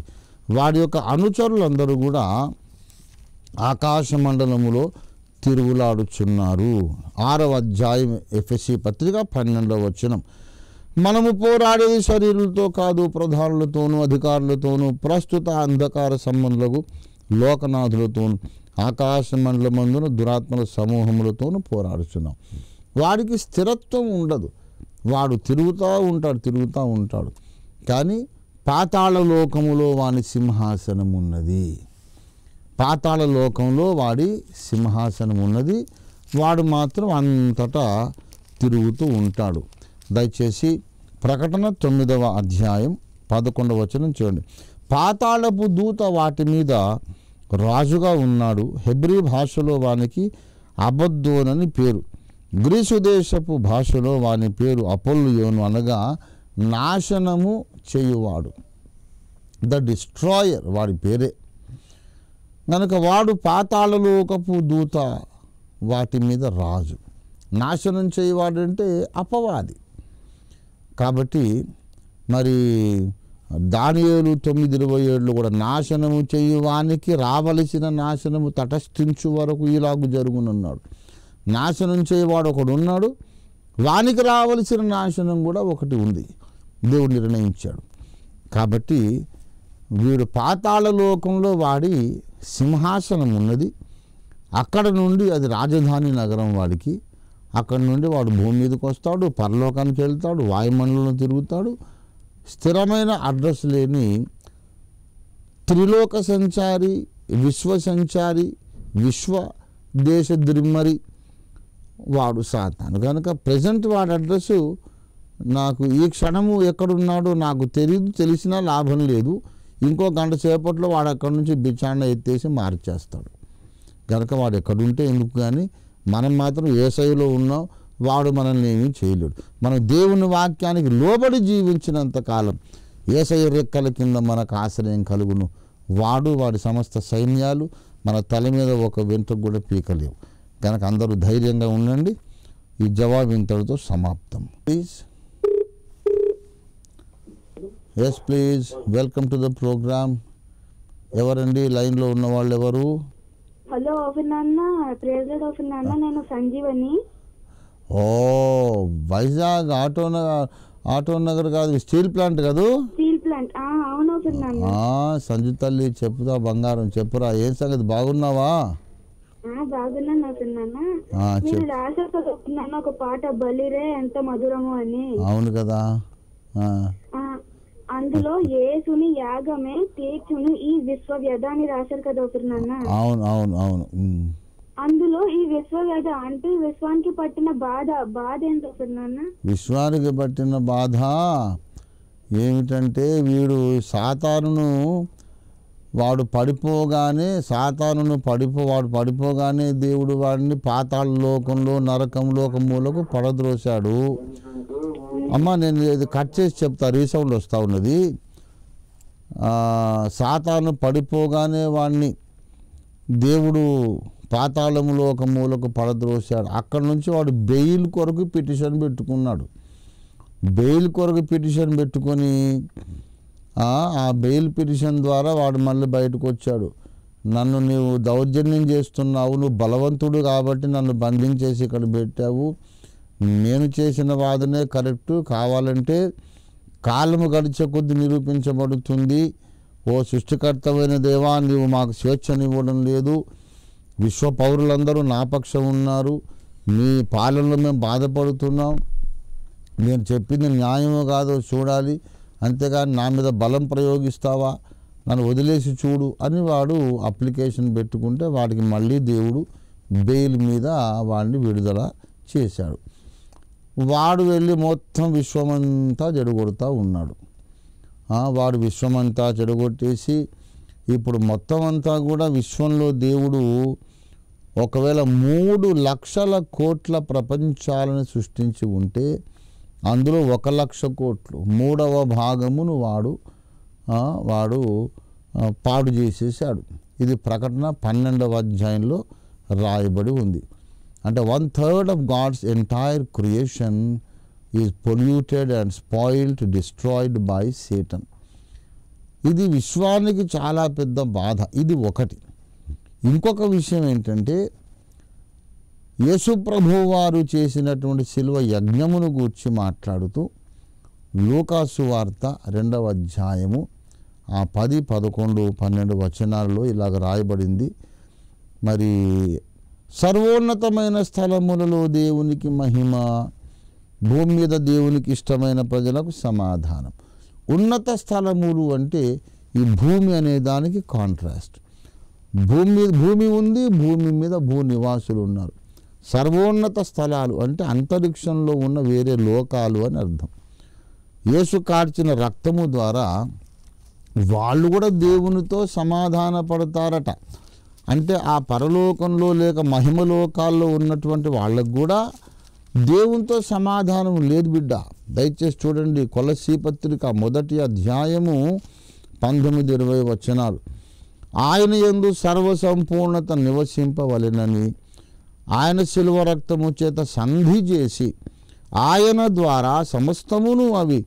వాడి యొక్క అనుచరులందరూ కూడా ఆకాశ మండలములో తిరుగులాడుచున్నారు. 6వ అధ్యాయం ఎఫెసీ పత్రిక 12వ వచనం. మనము పోరాడేది శరీరులతో కాదు, ప్రధానులతోనూ అధికారులతోనూ ప్రస్తుత అంధకార సంబంధులకు లోకనాథులతోనూ ఆకాశ మండలమందున దురాత్మల సమూహములతోనూ పోరాడుచున్నాం. వాడికి స్థిరత్వం ఉండదు. వాడు తిరుగుతూ ఉంటాడు. కానీ పాతాళ లోకములో వాని సింహాసనం ఉన్నది. పాతాళ లోకంలో వాడి సింహాసనం ఉన్నది. వాడు మాత్రం అంతటా తిరుగుతూ ఉంటాడు. దయచేసి ప్రకటన 9వ అధ్యాయం 11వ వచనం చూడండి. పాతాళపు దూత వాటి మీద రాజుగా ఉన్నాడు. హెబ్రీ భాషలో వానికి అబద్దోనని పేరు. గ్రీసు దేశపు భాషలో వాని పేరు అపోల్లియోను, అనగా నాశనము చేయువాడు, ద డిస్ట్రాయర్ వాడి పేరే. కనుక వాడు పాతాళలోకపు దూత వాటి మీద రాజు. నాశనం చేయవాడంటే అపవాది. కాబట్టి మరి దానియేలు 9:27లో కూడా నాశనము చేయువానికి రావలసిన నాశనము తటస్థించు వరకు ఇలాగు జరుగునన్నాడు. నాశనం చేయవాడు ఒకడు ఉన్నాడు, వానికి రావలసిన నాశనం కూడా ఒకటి ఉంది, దేవుడు నిర్ణయించాడు. కాబట్టి వీడు పాతాళ లోకంలో వాడి సింహాసనం ఉన్నది. అక్కడ నుండి అది రాజధాని నగరం వాడికి. అక్కడి నుండి వాడు భూమి మీదకి వస్తాడు, పరలోకానికి వెళ్తాడు, వాయుమండలంలో తిరుగుతాడు. స్థిరమైన అడ్రస్ లేని త్రిలోక సంచారి, విశ్వ సంచారి, విశ్వ దేశ ద్రిమ్మరి వాడు సాతాను. కనుక ప్రజెంట్ వాడి అడ్రస్సు నాకు ఈ క్షణము ఎక్కడున్నాడో నాకు తెలియదు, తెలిసినా లాభం లేదు. ఇంకో గంట సేపట్లో వాడు అక్కడి నుంచి బిచాండ ఎత్తేసి మార్చేస్తాడు. కనుక వాడు ఎక్కడుంటే ఎందుకు, కానీ మనం మాత్రం యేసయ్యలో ఉన్నాం, వాడు మనల్ని ఏమీ చేయలేడు. మనం దేవుని వాక్యానికి లోబడి జీవించినంత కాలం యేసయ్య రెక్కల కింద మనకు ఆశ్రయం కలుగును. వాడి సమస్త సైన్యాలు మన తల మీద ఒక వెంట్రుక కూడా పీకలేవు. కనుక అందరూ ధైర్యంగా ఉండండి. ఈ జవాబు ఇంతటితో సమాప్తం. Please, yes please, welcome to the program. ఎవరండి లైన్లో ఉన్న వాళ్ళు ఎవరు? హలో ఓఫర్ నాన్న, ప్రేజ్లాడ్ ఓఫర్ నాన్న, నేను సంజీవని. ఓ, వైజాగ్ ఆటో నగర్ కాదు, స్టీల్ ప్లాంట్ కాదు? స్టీల్ ప్లాంట్, అవును ఓఫర్ నాన్న. సంజు తల్లి, చెప్పుదా బంగారం, చెప్పురా, ఏం సంగతి, బాగున్నావా? బాగున్నాను ఓఫర్ నాన్న. మీరు రాశారు కదా ఓఫర్ నాన్న ఒక పాట, బలిరే ఎంత మధురము అని. అవును కదా. అందులో యేసుని యాగమే తీర్చును ఈ విశ్వ వ్యధాన్ని రాశారు కదా ఓఫర్ నాన్న. అవును అవును అవును. అందులో ఈ విశ్వ వ్యధ అంటే విశ్వానికి పట్టిన బాధ ఏంటి ఓఫర్ నాన్న? విశ్వానికి పట్టిన బాధ ఏమిటంటే వీడు సాతానును వాడు పడిపోగానే దేవుడు వాడిని పాతాళ లోకంలో నరకంలో ఒక మూలకు పడద్రోశాడు. అమ్మ నేను ఇది కట్ చేసి చెప్తా, రీసౌండ్ వస్తూ ఉన్నది. సాతాను పడిపోగానే వాడిని దేవుడు పాతాళములో ఒక మూలకు పడద్రోశాడు. అక్కడి నుంచి వాడు బెయిల్ కొరకు పిటిషన్ పెట్టుకున్నాడు. బెయిల్ కొరకు పిటిషన్ పెట్టుకొని ఆ బెయిల్ పిటిషన్ ద్వారా వాడు మళ్ళీ బయటకు వచ్చాడు. నన్ను నీవు దౌర్జన్యం చేస్తున్నావు, నువ్వు బలవంతుడు కాబట్టి నన్ను బంధించేసి ఇక్కడ పెట్టావు, నేను చేసిన వాదనే కరెక్టు, కావాలంటే కాలము గడిచే కొద్ది నిరూపించబడుతుంది. ఓ సృష్టికర్తమైన దేవా, నీవు మాకు స్వేచ్ఛనివ్వడం లేదు, విశ్వ పౌరులందరూ నా పక్షం ఉన్నారు, మీ పాలనలో మేము బాధపడుతున్నాం, నేను చెప్పింది న్యాయమో కాదో చూడాలి, అంతేగాని నా మీద బలం ప్రయోగిస్తావా, నన్ను వదిలేసి చూడు అని వాడు అప్లికేషన్ పెట్టుకుంటే వాడికి మళ్ళీ దేవుడు బెయిల్ మీద వాడిని విడుదల చేశాడు. వాడు వెళ్ళి మొత్తం విశ్వమంతా చెడగొడుతూ ఉన్నాడు. వాడు విశ్వమంతా చెడగొట్టేసి ఇప్పుడు మొత్తం అంతా కూడా విశ్వంలో దేవుడు ఒకవేళ 3 లక్షల కోట్ల ప్రపంచాలను సృష్టించి ఉంటే అందులో 1 లక్ష కోట్లు 3వ భాగమును వాడు పాడు చేసేసాడు. ఇది ప్రకటన 12వ అధ్యాయంలో రాయబడి ఉంది. అంటే 1/3 of God's entire creation is polluted and spoiled, destroyed by Satan. ఇది విశ్వానికి చాలా పెద్ద బాధ. ఇది ఒకటి. ఇంకొక విషయం ఏంటంటే యేసు ప్రభువు వారు చేసినటువంటి శిలువ యజ్ఞమును గూర్చి మాట్లాడుతూ లూకాసు వార్త 2వ అధ్యాయము 10, 11, 12 వచనాలలో ఇలాగ రాయబడింది. మరి సర్వోన్నతమైన స్థలములలో దేవునికి మహిమ, భూమి మీద దేవునికి ఇష్టమైన ప్రజలకు సమాధానం. ఉన్నత స్థలములు అంటే ఈ భూమి అనే దానికి కాంట్రాస్ట్. భూమి ఉంది, భూమి మీద భూ నివాసులు ఉన్నారు. సర్వోన్నత స్థలాలు అంటే అంతరిక్షంలో ఉన్న వేరే లోకాలు అని అర్థం. యేసు కార్చిన రక్తము ద్వారా వాళ్ళు కూడా దేవునితో సమాధాన పడతారట. అంటే ఆ పరలోకంలో లేక మహిమలోకాల్లో ఉన్నటువంటి వాళ్ళకు కూడా దేవునితో సమాధానం లేదు బిడ్డ. దయచేసి చూడండి, కొలస్సీ పత్రిక 1వ అధ్యాయము 19-20 వచనాలు. ఆయన యందు సర్వసంపూర్ణత నివసింపవలెనని ఆయన శిలువ రక్తము చేత సంధి చేసి ఆయన ద్వారా సమస్తమును, అవి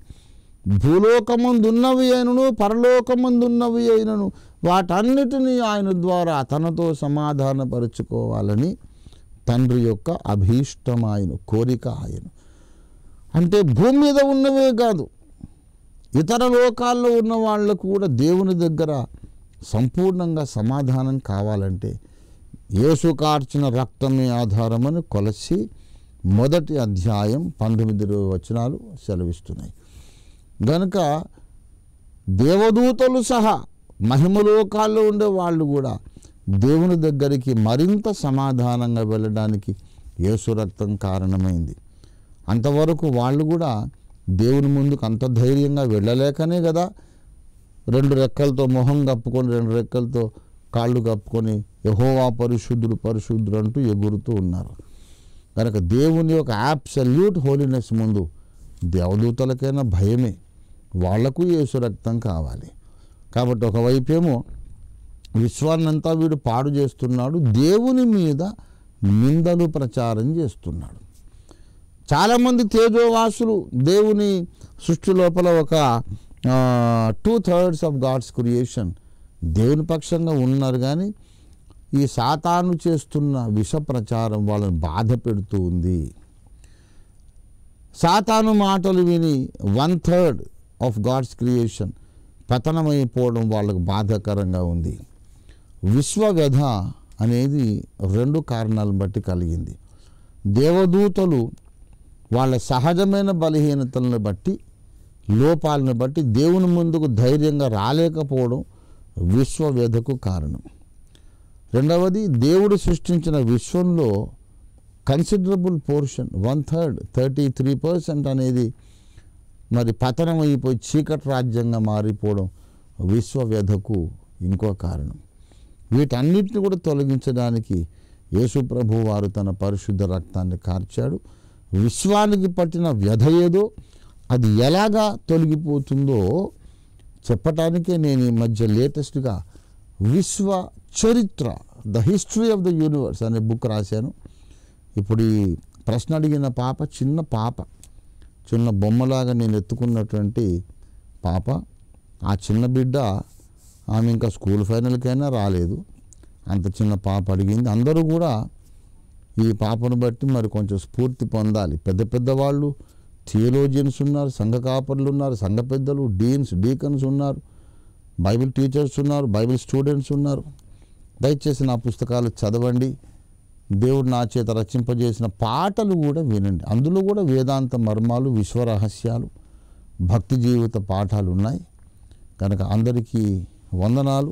భూలోకమందున్నవి అయినను పరలోకమందున్నవి అయినను, వాటన్నిటినీ ఆయన ద్వారా తనతో సమాధానపరుచుకోవాలని తండ్రి యొక్క అభీష్టమాయను, కోరిక ఆయను. అంటే భూమి మీద ఉన్నవే కాదు, ఇతర లోకాల్లో ఉన్న వాళ్ళకు కూడా దేవుని దగ్గర సంపూర్ణంగా సమాధానం కావాలంటే యేసు కార్చిన రక్తమే ఆధారమని కొలస్సీ 1వ అధ్యాయం 19-20 వచనాలు సెలవిస్తున్నాయి. గనుక దేవదూతలు సహా మహిమలోకాల్లో ఉండే వాళ్ళు కూడా దేవుని దగ్గరికి మరింత సమాధానంగా వెళ్ళడానికి యేసు రక్తం కారణమైంది. అంతవరకు వాళ్ళు కూడా దేవుని ముందుకు అంత ధైర్యంగా వెళ్ళలేకనే కదా 2 రెక్కలతో మొహం కప్పుకొని 2 రెక్కలతో కాళ్ళు కప్పుకొని యెహోవా పరిశుద్ధుడు పరిశుద్ధుడు అంటూ ఎగురుతూ ఉన్నారు. కనుక దేవుని యొక్క అబ్సల్యూట్ హోలీనెస్ ముందు దేవదూతలకైనా భయమే, వాళ్లకు యేసు రక్తం కావాలి. కాబట్టి ఒకవైపేమో విశ్వాన్నంతా వీడు పాడు చేస్తున్నాడు, దేవుని మీద నిందలు ప్రచారం చేస్తున్నాడు. చాలామంది తేజోవాసులు దేవుని సృష్టి లోపల ఒక 2/3 ఆఫ్ గాడ్స్ క్రియేషన్ దేవుని పక్షంగా ఉన్నారు. కానీ ఈ సాతాను చేస్తున్న విష ప్రచారం వాళ్ళని బాధ పెడుతూ ఉంది. సాతాను మాటలు విని 1/3 ఆఫ్ గాడ్స్ క్రియేషన్ పతనమైపోవడం వాళ్ళకు బాధాకరంగా ఉంది. విశ్వవ్యధ అనేది 2 కారణాలను బట్టి కలిగింది. దేవదూతలు వాళ్ళ సహజమైన బలహీనతలను బట్టి, లోపాలను బట్టి దేవుని ముందుకు ధైర్యంగా రాలేకపోవడం విశ్వవ్యధకు కారణం. రెండవది, దేవుడు సృష్టించిన విశ్వంలో కన్సిడరబుల్ పోర్షన్ 1/3 33% అనేది మరి పతనం అయిపోయి చీకటి రాజ్యంగా మారిపోవడం విశ్వవ్యధకు ఇంకో కారణం. వీటన్నిటిని కూడా తొలగించడానికి యేసు ప్రభు వారు తన పరిశుద్ధ రక్తాన్ని కార్చాడు. విశ్వానికి పట్టిన వ్యధ ఏదో అది ఎలాగా తొలగిపోతుందో చెప్పటానికే నేను ఈ మధ్య లేటెస్ట్గా విశ్వ చరిత్ర the history of the universe అనే బుక్ రాశాను. ఇప్పుడు ఈ ప్రశ్న అడిగిన పాప చిన్న పాప, చిన్న బొమ్మలాగా నేను ఎత్తుకున్నటువంటి పాప, ఆ చిన్న బిడ్డ, ఆమె ఇంకా స్కూల్ ఫైనల్కైనా రాలేదు, అంత చిన్న పాప అడిగింది. అందరూ కూడా ఈ పాపను బట్టి మరి కొంచెం స్ఫూర్తి పొందాలి. పెద్ద పెద్దవాళ్ళు, థియోలోజియన్స్ ఉన్నారు, సంఘ కాపర్లు ఉన్నారు, సంఘ పెద్దలు, డీన్స్, డీకన్స్ ఉన్నారు, బైబిల్ టీచర్స్ ఉన్నారు, బైబిల్ స్టూడెంట్స్ ఉన్నారు. దయచేసి నా పుస్తకాలు చదవండి. దేవుడు నా చేత రచింపజేసిన పాటలు కూడా వినండి. అందులో కూడా వేదాంత మర్మాలు, విశ్వరహస్యాలు, భక్తి జీవిత పాఠాలు ఉన్నాయి. కనుక అందరికీ వందనాలు.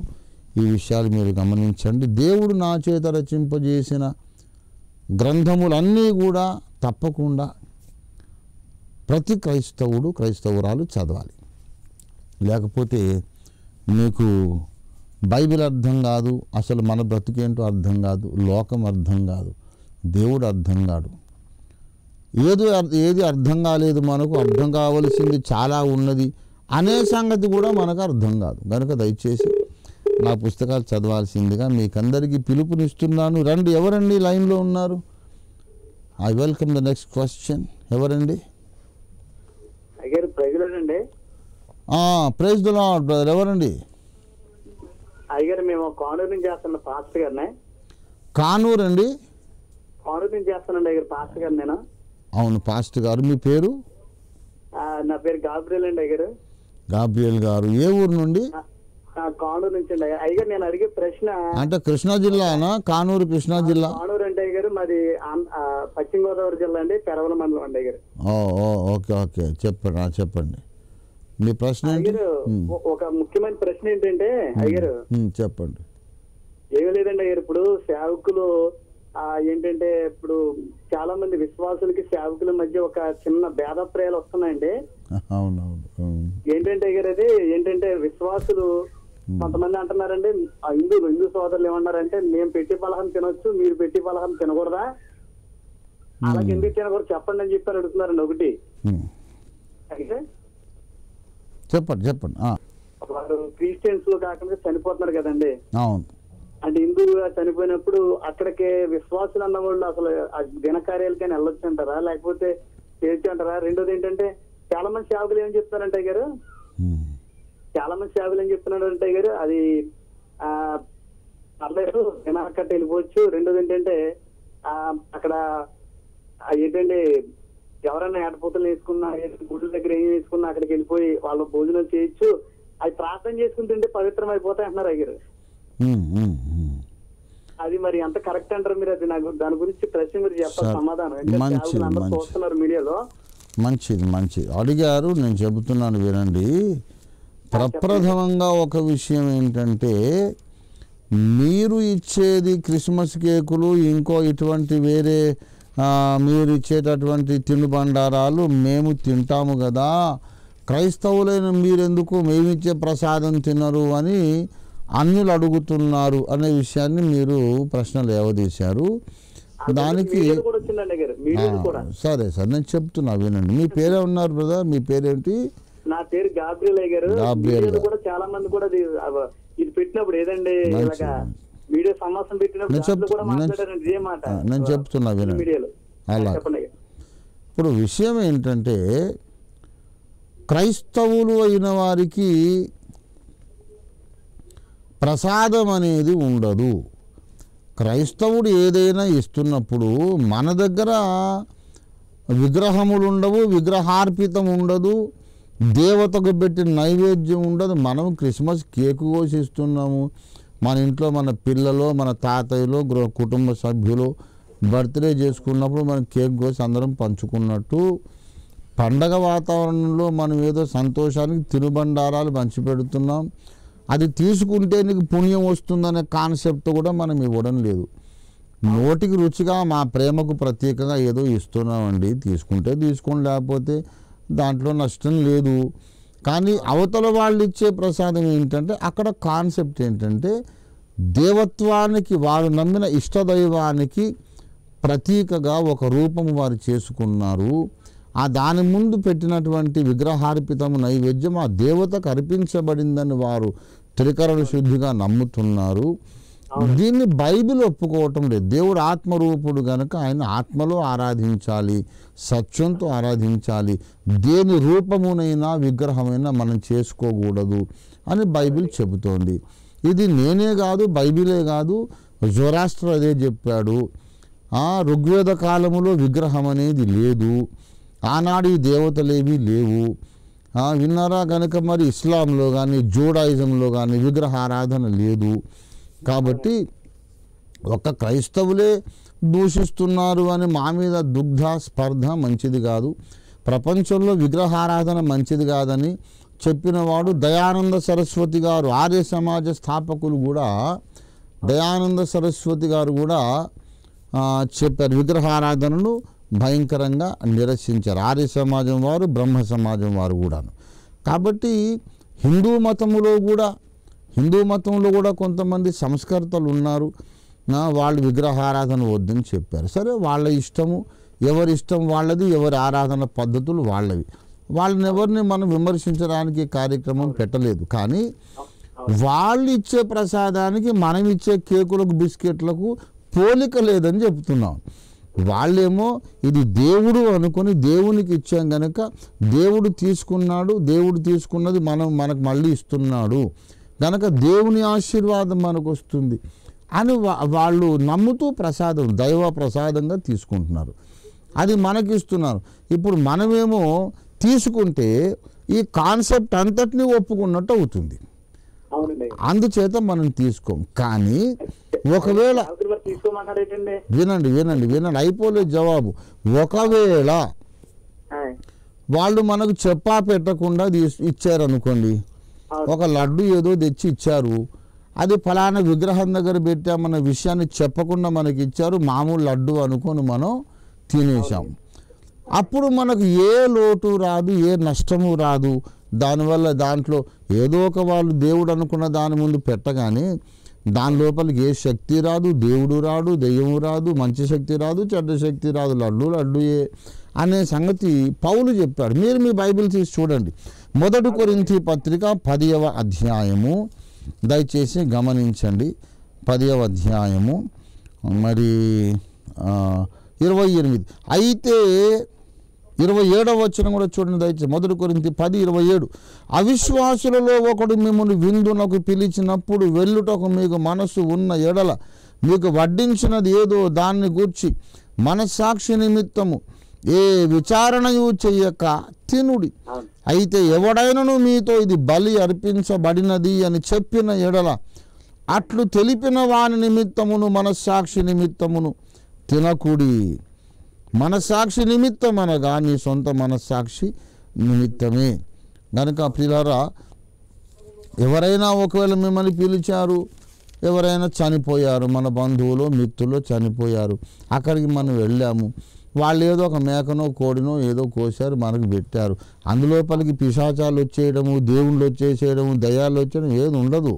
ఈ విషయాలు మీరు గమనించండి. దేవుడు నా చేత రచింపజేసిన గ్రంథములన్నీ కూడా తప్పకుండా ప్రతి క్రైస్తవుడు, క్రైస్తవురాలు చదవాలి. లేకపోతే మీకు బైబిల్ అర్థం కాదు, అసలు మన బ్రతికేంటో అర్థం కాదు, లోకం అర్థం కాదు, దేవుడు అర్థం కాడు. ఏది అర్థం కాలేదు, మనకు అర్థం కావలసింది చాలా ఉన్నది అనే సంగతి కూడా మనకు అర్థం కాదు. కనుక దయచేసి నా పుస్తకాలు చదవాల్సిందిగా మీకందరికీ పిలుపునిస్తున్నాను. రండి. ఎవరండి లైన్లో ఉన్నారు? I welcome the next question. ఎవరండి? Praise the lord brother. ఎవరండి? అయ్యారు మేము కానూరు నుంచి చేస్తున్న పాస్టర్ గారిని. కానూరు అండి? కానూరు నుంచి చేస్తానండి అయ్యారు పాస్టర్ గారు నేను. అవును పాస్టర్ గారు. మీ పేరు? నా పేరు గాబ్రియల్ అండి అయ్యారు. గాబ్రియల్ గారు. ఏ ఊరు నుండి? కానూరు నుంచి అండి అయ్యారు. నేను అడిగే ప్రశ్న అంటే కృష్ణా జిల్లానా? కానూరు కృష్ణా జిల్లా? కానూరు అంటే అయ్యారు మాది పశ్చిమ గోదావరి జిల్లా అండి, పెరవల మండలం అండి అయ్యారు. ఓకే ఓకే చెప్పండి మీ ప్రశ్న. ఒక ముఖ్యమైన ప్రశ్న ఏంటంటే అయ్యారు చెప్పండి. ఏమీ లేదండి అయ్యారు, ఇప్పుడు సేవకులు ఏంటంటే ఇప్పుడు చాలా మంది విశ్వాసులకి సేవకుల మధ్య ఒక చిన్న భేదప్రాయాలు వస్తున్నాయండి. అవునవును. ఏంటంటే అయ్యారు అది ఏంటంటే విశ్వాసులు కొంతమంది అంటున్నారండి, హిందూ సోదరులు ఏమన్నారంటే మేము పెట్టి పలహం తినొచ్చు, మీరు పెట్టి పలహం తినకూడదా, అలాగే ఎందుకు తినకూడదు చెప్పండి అని చెప్పి అడుగుతున్నారండి. ఒకటి అయితే చెప్పండి. వారు క్రిస్టియన్స్ కాకుండా చనిపోతున్నారు కదండి. అవును. అంటే హిందువుగా చనిపోయినప్పుడు అక్కడికి విశ్వాసులు అన్న వాళ్ళు అసలు దినకార్యాలకైనా వెళ్ళొచ్చు అంటారా, లేకపోతే చేయొచ్చు అంటారా? రెండోది ఏంటంటే చాలా మంది సేవకులు ఏం చెప్తారంటే గారు, అది పర్లేదు దినాకట్ట వెళ్ళిపోవచ్చు. రెండోది ఏంటంటే అక్కడ ఏంటంటే ఎవరైనా ఏటపోతలు వేసుకున్నా, గుడ్ల దగ్గర ఏం వేసుకున్నా అక్కడికి వెళ్ళిపోయి వాళ్ళు భోజనం చేయొచ్చు, అది ప్రార్థన చేసుకుంటుంటే పవిత్రం అయిపోతాయి అంటున్నారు అయ్యారు. అది మరి ఎంత కరెక్ట్ అంటారు మీరు? అది నాకు దాని గురించి ప్రశ్న మీరు చెప్పాలి సమాధానం. చూస్తున్నారు మీడియాలో. మంచిది అడిగారు, నేను చెబుతున్నాను వినండి. ప్రప్రథమంగా ఒక విషయం ఏంటంటే, మీరు ఇచ్చేది క్రిస్మస్ కేకులు, ఇంకో ఇటువంటి వేరే మీరు ఇచ్చేటటువంటి తినుబండారాలు మేము తింటాము కదా, క్రైస్తవులైన మీరెందుకు మేమిచ్చే ప్రసాదం తినరు అని అన్యులు అడుగుతున్నారు అనే విషయాన్ని మీరు ప్రశ్న లేవదీశారు. దానికి సరే నేను చెప్తున్నా వినండి. మీ పేరే ఉన్నారు బ్రదర్, మీ పేరేంటి? నా పేరు గాబ్రియల్ అయ్యారు. కూడా చాలా మంది కూడా ఇది పెట్టినప్పుడు ఏదండి వీడియో సమాసం నేను చెప్తున్నా వినండి. అలా ఇప్పుడు విషయం ఏంటంటే, క్రైస్తవులు అయిన వారికి ప్రసాదం అనేది ఉండదు. క్రైస్తవుడు ఏదైనా ఇస్తున్నప్పుడు మన దగ్గర విగ్రహములు ఉండవు, విగ్రహార్పితం ఉండదు, దేవతకు పెట్టిన నైవేద్యం ఉండదు. మనం క్రిస్మస్ కేకు కోసి ఇస్తున్నాము. మన ఇంట్లో మన పిల్లలు, మన తాతయ్యలు, కుటుంబ సభ్యులు బర్త్డే చేసుకున్నప్పుడు మనం కేక్ కోసి అందరం పంచుకున్నట్టు, పండగ వాతావరణంలో మనం ఏదో సంతోషానికి తినుబండారాలు పంచిపెడుతున్నాం. అది తీసుకుంటే నీకు పుణ్యం వస్తుందనే కాన్సెప్ట్ కూడా మనం ఇవ్వడం లేదు. నోటికి రుచిగా మా ప్రేమకు ప్రత్యేకంగా ఏదో ఇస్తున్నామండి, తీసుకుంటే తీసుకోండి, లేకపోతే దాంట్లో నష్టం లేదు. కానీ అవతల వాళ్ళు ఇచ్చే ప్రసాదం ఏంటంటే, అక్కడ కాన్సెప్ట్ ఏంటంటే, దేవత్వానికి, వారు నమ్మిన ఇష్టదైవానికి ప్రతీకగా ఒక రూపము వారు చేసుకున్నారు. దాని ముందు పెట్టినటువంటి విగ్రహార్పితము నైవేద్యం ఆ దేవతకు అర్పించబడిందని వారు త్రికరణ శుద్ధిగా నమ్ముతున్నారు. దీన్ని బైబిల్ ఒప్పుకోవటం లేదు. దేవుడు ఆత్మరూపుడు కనుక ఆయన ఆత్మలో ఆరాధించాలి, సత్యంతో ఆరాధించాలి, దేని రూపమునైనా విగ్రహమైనా మనం చేసుకోకూడదు అని బైబిల్ చెబుతోంది. ఇది నేనే కాదు, బైబిలే కాదు, జొరాస్ట్రో అదే చెప్పాడు. ఋగ్వేద కాలములో విగ్రహం అనేది లేదు, ఆనాడు ఈ దేవతలేవి లేవు. విన్నారా కనుక మరి ఇస్లాంలో కానీ జూడాయిజంలో కానీ విగ్రహారాధన లేదు. కాబట్టి ఒక క్రైస్తవులే దూషిస్తున్నారు అని మా మీద దుగ్ధ స్పర్ధ మంచిది కాదు, ప్రపంచంలో విగ్రహారాధన మంచిది కాదని చెప్పినవాడు దయానంద సరస్వతి గారు. ఆర్య సమాజ స్థాపకులు కూడా దయానంద సరస్వతి గారు కూడా చెప్పారు, విగ్రహారాధనను భయంకరంగా నిరసించారు. ఆర్య సమాజం వారు, బ్రహ్మ సమాజం వారు కూడాను. కాబట్టి హిందూ మతంలో కూడా కొంతమంది సంస్కర్తలు ఉన్నారు, వాళ్ళు విగ్రహారాధన వద్దని చెప్పారు. సరే, వాళ్ళ ఇష్టము, ఎవరి ఇష్టం వాళ్ళది, ఎవరి ఆరాధన పద్ధతులు వాళ్ళవి. వాళ్ళని ఎవరిని మనం విమర్శించడానికి కార్యక్రమం పెట్టలేదు. కానీ వాళ్ళు ఇచ్చే ప్రసాదానికి మనం ఇచ్చే కేకులకు బిస్కెట్లకు పోలిక లేదని చెప్తున్నాం. వాళ్ళేమో ఇది దేవుడు అనుకొని దేవునికి ఇచ్చాం కనుక దేవుడు తీసుకున్నది మనకు మళ్ళీ ఇస్తున్నాడు కనుక దేవుని ఆశీర్వాదం మనకు వస్తుంది అని వాళ్ళు నమ్ముతూ ప్రసాదం, దైవ ప్రసాదంగా తీసుకుంటున్నారు. అది మనకిస్తున్నారు. ఇప్పుడు మనమేమో తీసుకుంటే ఈ కాన్సెప్ట్ అంతటినీ ఒప్పుకున్నట్టు అవుతుంది. అందుచేత మనం తీసుకోం. కానీ ఒకవేళ వినండి అయిపోలేదు జవాబు. ఒకవేళ వాళ్ళు మనకు చెప్పా పెట్టకుండా ఇచ్చారనుకోండి, ఒక లడ్డు ఏదో తెచ్చి ఇచ్చారు, అది ఫలానా విగ్రహం దగ్గర పెట్టామన్న విషయాన్ని చెప్పకుండా మనకి ఇచ్చారు, మామూలు లడ్డు అనుకొని మనం తినేసాం. అప్పుడు మనకు ఏ లోటు రాదు, ఏ నష్టము రాదు. దానివల్ల దాంట్లో ఏదో ఒక వాళ్ళు దేవుడు అనుకున్న దాని ముందు పెట్టగానే దాని లోపలికి ఏ శక్తి రాదు, దేవుడు రాడు, దెయ్యము రాదు, మంచి శక్తి రాదు, చెడ్డ శక్తి రాదు, లడ్డుయే అనే సంగతి పౌలు చెప్పాడు. మీరు మీ బైబిల్ తీసి చూడండి. 1 కొరింథీ పత్రిక 10వ అధ్యాయము, దయచేసి గమనించండి. 10వ అధ్యాయము మరి 28. అయితే 27వ వచనం కూడా చూడండి దయచేసి. 1 కొరింథీ 10:27. అవిశ్వాసులలో ఒకడు మిమ్మల్ని విందునకు పిలిచినప్పుడు వెళ్ళుటకు మీకు మనసు ఉన్న ఎడల మీకు వడ్డించినది ఏదో దాన్ని గూర్చి మనస్సాక్షి నిమిత్తము ఏ విచారణయు చెయ్యక తినుడి. అయితే ఎవడైనను మీతో ఇది బలి అర్పించబడినది అని చెప్పిన ఎడల అట్లు తెలిపిన వాని నిమిత్తమును మనస్సాక్షి నిమిత్తమును తినకుడి. మనస్సాక్షి నిమిత్తం అనగా నీ సొంత మనస్సాక్షి నిమిత్తమే. కనుక ప్రియులారా, ఎవరైనా ఒకవేళ మిమ్మల్ని పిలిచారు, ఎవరైనా చనిపోయారు, మన బంధువులు మిత్రులు చనిపోయారు, అక్కడికి మనం వెళ్ళాము, వాళ్ళు ఏదో ఒక మేకనో కోడినో ఏదో కోసారు, మనకు పెట్టారు. అందులోపలికి పిశాచాలు వచ్చేయడము, దేవుళ్ళు వచ్చేసేయడము, దయ్యాలు వచ్చేయడం ఏది ఉండదు.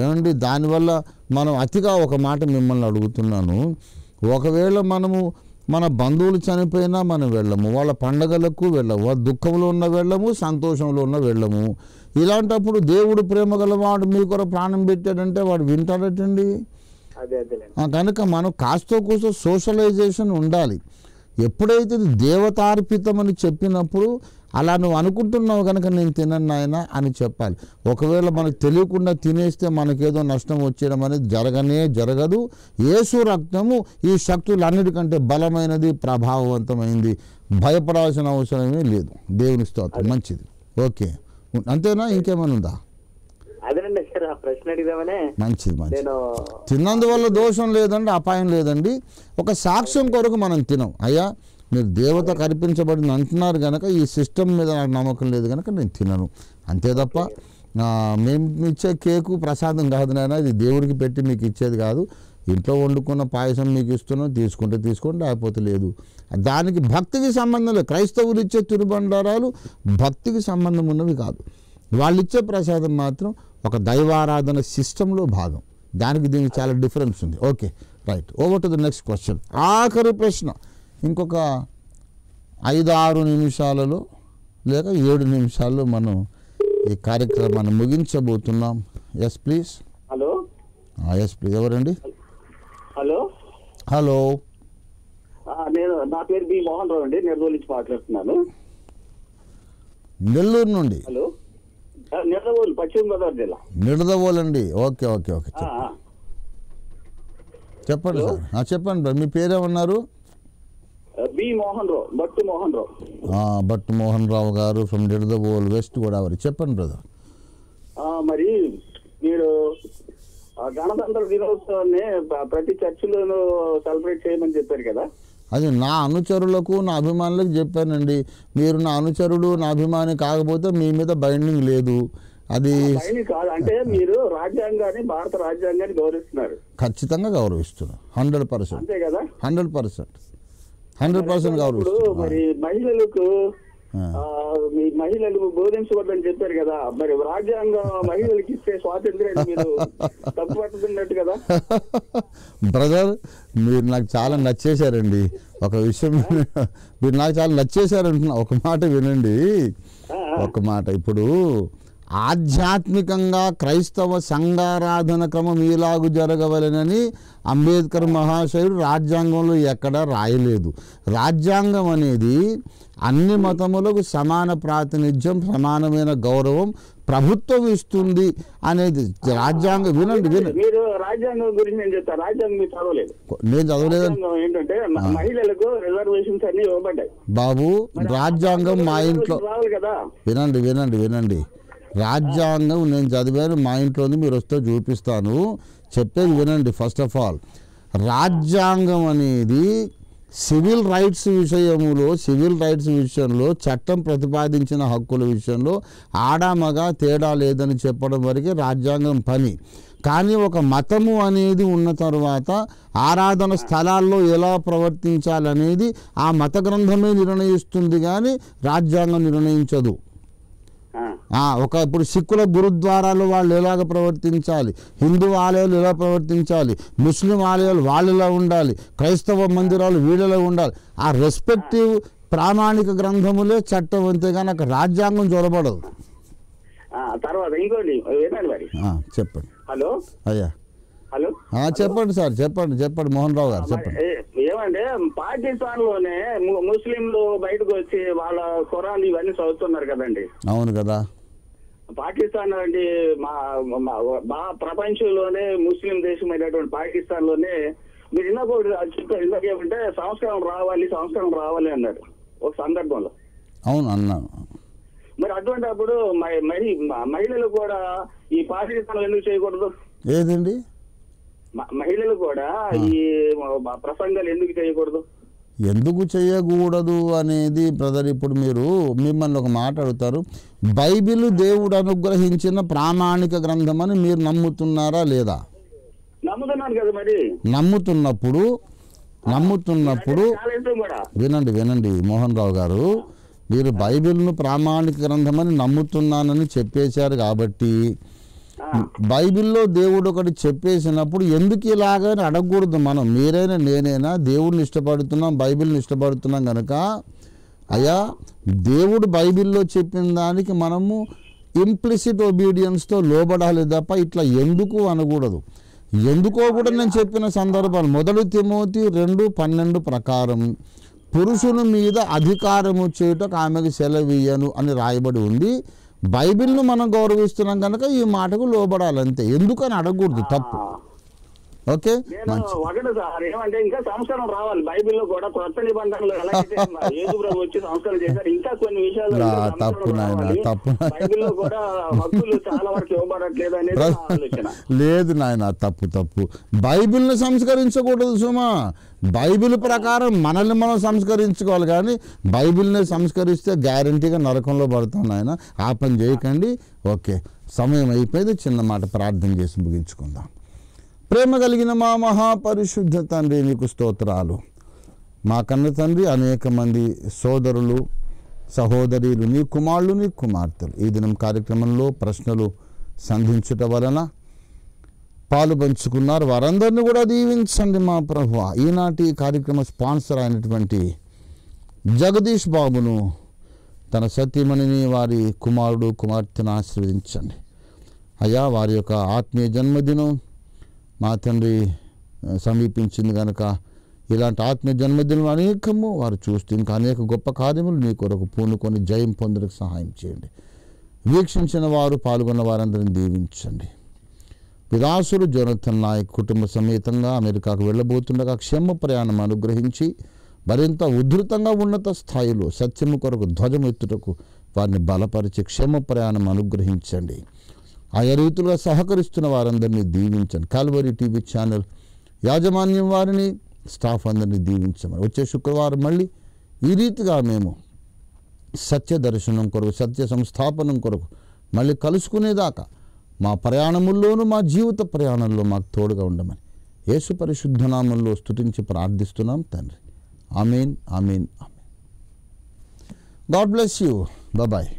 ఏమండి, దానివల్ల మనం అతిగా ఒక మాట మిమ్మల్ని అడుగుతున్నాను. ఒకవేళ మనము మన బంధువులు చనిపోయినా మనం వెళ్ళము, వాళ్ళ పండగలకు వెళ్ళము, దుఃఖంలో ఉన్న వెళ్ళము, సంతోషంలో ఉన్న వెళ్ళము. ఇలాంటప్పుడు దేవుడు ప్రేమ గలవాడు మీ కొరకు ప్రాణం పెట్టాడంటే వాడు వింటాడటండి. కనుక మనం కాస్తో కూస్తో సోషలైజేషన్ ఉండాలి. ఎప్పుడైతే దేవతార్పితమని చెప్పినప్పుడు అలా నువ్వు అనుకుంటున్నావు కనుక నేను తినను నాయన అని చెప్పాలి. ఒకవేళ మనకు తెలియకుండా తినేస్తే మనకేదో నష్టం వచ్చేయడం అనేది జరగదు. యేసు రక్తము ఈ శక్తులన్నిటికంటే బలమైనది, ప్రభావవంతమైంది. భయపడాల్సిన అవసరమే లేదు. దేవుని స్తోత్రం. మంచిది. ఓకే, అంతేనా? ఇంకేమైనా ఉందా? మంచిది. తిన్నందువల్ల దోషం లేదండి, అపాయం లేదండి. ఒక సాక్ష్యం కొరకు మనం తినం. అయ్యా మీరు దేవతకు అర్పించబడింది అంటున్నారు కనుక ఈ సిస్టమ్ మీద నాకు నమ్మకం లేదు కనుక నేను తినను, అంతే తప్ప మేము ఇచ్చే కేకు ప్రసాదం కాదు నాయన, ఇది దేవుడికి పెట్టి మీకు ఇచ్చేది కాదు. ఇంట్లో వండుకున్న పాయసం మీకు ఇస్తున్నాం, తీసుకుంటే తీసుకోండి, లేకపోతే లేదు. దానికి భక్తికి సంబంధం లేదు. క్రైస్తవులు ఇచ్చే తిరుబండారాలు భక్తికి సంబంధం ఉన్నవి కాదు. వాళ్ళు ఇచ్చే ప్రసాదం మాత్రం ఒక దైవారాధన సిస్టంలో భాగం. దానికి దీనికి చాలా డిఫరెన్స్ ఉంది. Okay, right. Over to the next question. ఆఖరి ప్రశ్న. ఇంకొక 5-6 నిమిషాలలో లేక 7 నిమిషాల్లో మనం ఈ కార్యక్రమాన్ని ముగించబోతున్నాం. Yes please. Hello. Yes please. ఎవరండి? హలో హలో, నేను నా పేరు బి మోహన్ రావు అండి, నెల్లూరు నుంచి మాట్లాడుతున్నాను. నెల్లూరు నుండి? హలో, నిడదవోలు, పశ్చిమ గోదావరి జిల్లా. నిడదవోలు అండి. ఓకే ఓకే ఓకే, చెప్పండి సార్. చెప్పండి మీ పేరేమన్నారు? బి మోహన్ రావు, భట్టు మోహన్ రావు. భట్టు మోహన్ రావు గారు ఫ్రమ్ నిడదవోలు, వెస్ట్ గోదావరి. చెప్పండి బ్రదర్. మరి మీరు గణతంత్ర దినోత్సవాన్ని ప్రతి చర్చిలోనూ సెలబ్రేట్ చేయమని చెప్పారు కదా. అది నా అనుచరులకు, నా అభిమానులకు చెప్పానండి. మీరు నా అనుచరుడు, నా అభిమాని కాకపోతే మీ మీద బైండింగ్ లేదు. అది కాదు అంటే మీరు రాజ్యాంగాన్ని, భారత రాజ్యాంగాన్ని గౌరవిస్తున్నారు. ఖచ్చితంగా గౌరవిస్తున్నారు. 100%. అంతే కదా. 100% గౌరవిస్తున్నారు. మరి మహిళలకు మీ మహిళలు బోధించవద్దని చెప్పారు కదా. మరి రాజ్యాంగం మహిళలకు ఇచ్చే స్వాతంత్ర్యాన్ని మీరు తప్పు పట్టుకున్నట్టు కదా. బ్రదర్, మీరు నాకు చాలా నచ్చేశారండి. ఒక విషయం మీరు నాకు చాలా నచ్చేశారంటున్నా. ఒక మాట వినండి, ఒక మాట. ఇప్పుడు ఆధ్యాత్మికంగా క్రైస్తవ సంఘారాధన క్రమం ఇలాగు జరగవలెనని అంబేద్కర్ మహాశయుడు రాజ్యాంగంలో ఎక్కడా రాయలేదు. రాజ్యాంగం అనేది అన్ని మతములకు సమాన ప్రాతినిధ్యం, సమానమైన గౌరవం ప్రభుత్వం ఇస్తుంది అనేది రాజ్యాంగం. వినండి మీరు రాజ్యాంగం గురించి నేను చెప్తాను. రాజ్యాంగం మీరు చదవలేదు. నేను చదవలేదు. ఏంటంటే మహిళలకు రిజర్వేషన్స్ అన్ని ఇవ్వబడ్డాయి బాబు. రాజ్యాంగం మా ఇంట్లో కదా. వినండి వినండి వినండి రాజ్యాంగం నేను చదివాను, మా ఇంట్లోని మీరు వస్తే చూపిస్తాను. చెప్పేది వినండి. ఫస్ట్ ఆఫ్ ఆల్, రాజ్యాంగం అనేది సివిల్ రైట్స్ విషయంలో చట్టం ప్రతిపాదించిన హక్కుల విషయంలో ఆడామగ తేడా లేదని చెప్పడం వరకే రాజ్యాంగం పని. కానీ ఒక మతము అనేది ఉన్న తర్వాత ఆరాధన స్థలాల్లో ఎలా ప్రవర్తించాలనేది ఆ మత గ్రంథమే నిర్ణయిస్తుంది, కానీ రాజ్యాంగం నిర్ణయించదు. ఇప్పుడు సిక్కుల గురుద్వారాలు వాళ్ళు ఎలాగ ప్రవర్తించాలి, హిందూ ఆలయాలు ఎలా ప్రవర్తించాలి, ముస్లిం ఆలయాలు వాళ్ళు ఎలా ఉండాలి, క్రైస్తవ మందిరాలు వీళ్ళలా ఉండాలి, ఆ రెస్పెక్టివ్ ప్రామాణిక గ్రంథములే చట్టం. అంతేగాని అక్కడ రాజ్యాంగం చొరబడదు. తర్వాత ఇంకోటి చెప్పండి. హలో అయ్యా, హలో చెప్పండి సార్, చెప్పండి మోహన్ రావు గారు చెప్పండి. ఏమంటే పాకిస్తాన్ లోనే ముస్లింలు బయటకు వచ్చి వాళ్ళ ఖురాన్ ఇవన్నీ చదువుతున్నారు కదండి. అవును కదా. పాకిస్తాన్ అంటే మా ప్రపంచంలోనే ముస్లిం దేశం అయినటువంటి పాకిస్తాన్ లోనే మీరు ఇందాక ఏమంటే సంస్కారం రావాలి అన్నారు ఒక సందర్భంలో. అవును అన్నాను. మరి అటువంటి అప్పుడు మహిళలు కూడా ఈ పాకిస్తాన్ ఎందుకు చేయకూడదు? ఏదండి? మహిళలు కూడా ఈ ప్రసంగాలు ఎందుకు చేయకూడదు? ఎందుకు చేయకూడదు అనేది బ్రదర్, ఇప్పుడు మిమ్మల్ని ఒక మాట అడుగుతారు. బైబిల్ దేవుడు అనుగ్రహించిన ప్రామాణిక గ్రంథం అని మీరు నమ్ముతున్నారా లేదా? నమ్ముతున్నాను కదా. మరి నమ్ముతున్నప్పుడు వినండి మోహన్ రావు గారు, మీరు బైబిల్ను ప్రామాణిక గ్రంథం అని నమ్ముతున్నానని చెప్పేశారు కాబట్టి బైబిల్లో దేవుడు ఒకటి చెప్పేసినప్పుడు ఎందుకు ఇలాగని అడగకూడదు. మనం మీరైనా నేనైనా దేవుడిని ఇష్టపడుతున్నాం, బైబిల్ని ఇష్టపడుతున్నాం కనుక అయ్యా దేవుడు బైబిల్లో చెప్పిన దానికి మనము ఇంప్లిసిట్ ఒబీడియన్స్తో లోబడాలి తప్ప ఇట్లా ఎందుకు అనకూడదు. ఎందుకో కూడా నేను చెప్పిన సందర్భాలు 1 తిమోతి 2:12 ప్రకారం పురుషుని మీద అధికారము చేయుటకు ఆమెకు సెలవీయను అని రాయబడి ఉంది. బైబిల్ను మనం గౌరవిస్తున్నాం కనుక ఈ మాటకు లోబడాలంతే. ఎందుకని అడగకూడదు, తప్పు. ఓకే, ఒకటి సార్ ఏమంటే ఇంకా సంస్కారం రావాలి. బైబిల్లో కూడా కొత్త నిబంధనలు వచ్చి సంస్కారం చేశారు. ఇంకా కొన్ని విషయాలు బైబిల్లో కూడా హక్కులు చాలా వరకు ఇవ్వబడట్లేదు అనేది ఆలోచన. లేదు నాయన, తప్పు. బైబిల్ని సంస్కరించకూడదు సుమా. బైబిల్ ప్రకారం మనల్ని మనం సంస్కరించుకోవాలి, కానీ బైబిల్ని సంస్కరిస్తే గ్యారంటీగా నరకంలో పడతాం నాయన. ఆ పని చేయకండి. ఓకే, సమయం అయిపోయింది. చిన్న మాట ప్రార్థన చేసి ముగించుకుందాం. ప్రేమ కలిగిన మా మహాపరిశుద్ధ తండ్రి, నీకు స్తోత్రాలు. మా కన్న తండ్రి, అనేక మంది సోదరులు సహోదరులు, నీ కుమారులు నీ కుమార్తెలు ఈ దినం కార్యక్రమంలో ప్రశ్నలు సంధించుట వలన పాలు పంచుకున్నారు. వారందరినీ కూడా దీవించండి మా ప్రభువా. ఈనాటి కార్యక్రమ స్పాన్సర్ అయినటువంటి జగదీష్ బాబును, తన సతీమణిని, వారి కుమారుడు కుమార్తెను ఆశీర్వదించండి అయ్యా. వారి యొక్క ఆత్మీయ జన్మదినం మా తండ్రి సమీపించింది కనుక ఇలాంటి ఆత్మీయ జన్మదినం అనేకము వారు చూస్తూ ఇంకా అనేక గొప్ప కార్యములు నీ కొరకు పూనుకొని జయం పొందడానికి సహాయం చేయండి. వీక్షించిన వారు పాల్గొన్న వారందరిని దీవించండి. పిదాసులు జోనథన్ నాయక్ కుటుంబ సమేతంగా అమెరికాకు వెళ్ళబోతుండగా క్షేమ ప్రయాణం అనుగ్రహించి మరింత ఉధృతంగా ఉన్నత స్థాయిలో సత్యము కొరకు ధ్వజమెత్తుటకు వారిని బలపరిచి క్షేమ ప్రయాణం అనుగ్రహించండి. ఆయా రీతులుగా సహకరిస్తున్న వారందరినీ దీవించండి. కాల్వరీ టీవీ ఛానల్ యాజమాన్యం వారిని స్టాఫ్ అందరినీ దీవించమని వచ్చే శుక్రవారం మళ్ళీ ఈ రీతిగా మేము సత్య దర్శనం కొరకు సత్య సంస్థాపనం కొరకు మళ్ళీ కలుసుకునేదాకా మా ప్రయాణముల్లోనూ మా జీవిత ప్రయాణంలో మాకు తోడుగా ఉండమని యేసు పరిశుద్ధ నామంలో స్తుతించి ప్రార్థిస్తున్నాం తండ్రి. Amen, amen, amen. God bless you. Bye.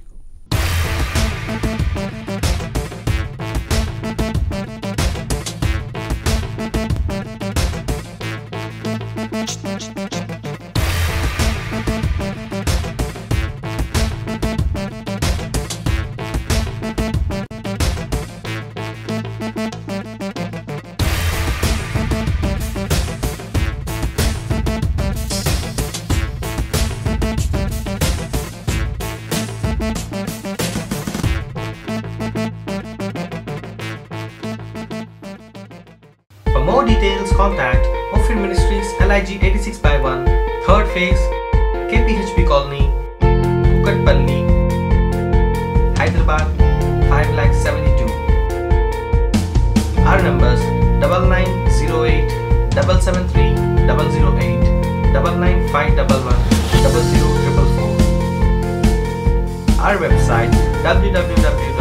For more details, contact Ophir Ministries, LIG 86/1, 3rd phase, KPHP Colony, Kukatpalli, Hyderabad 5,72,000. Our numbers 9908 773 008, 99511 00044. Our website www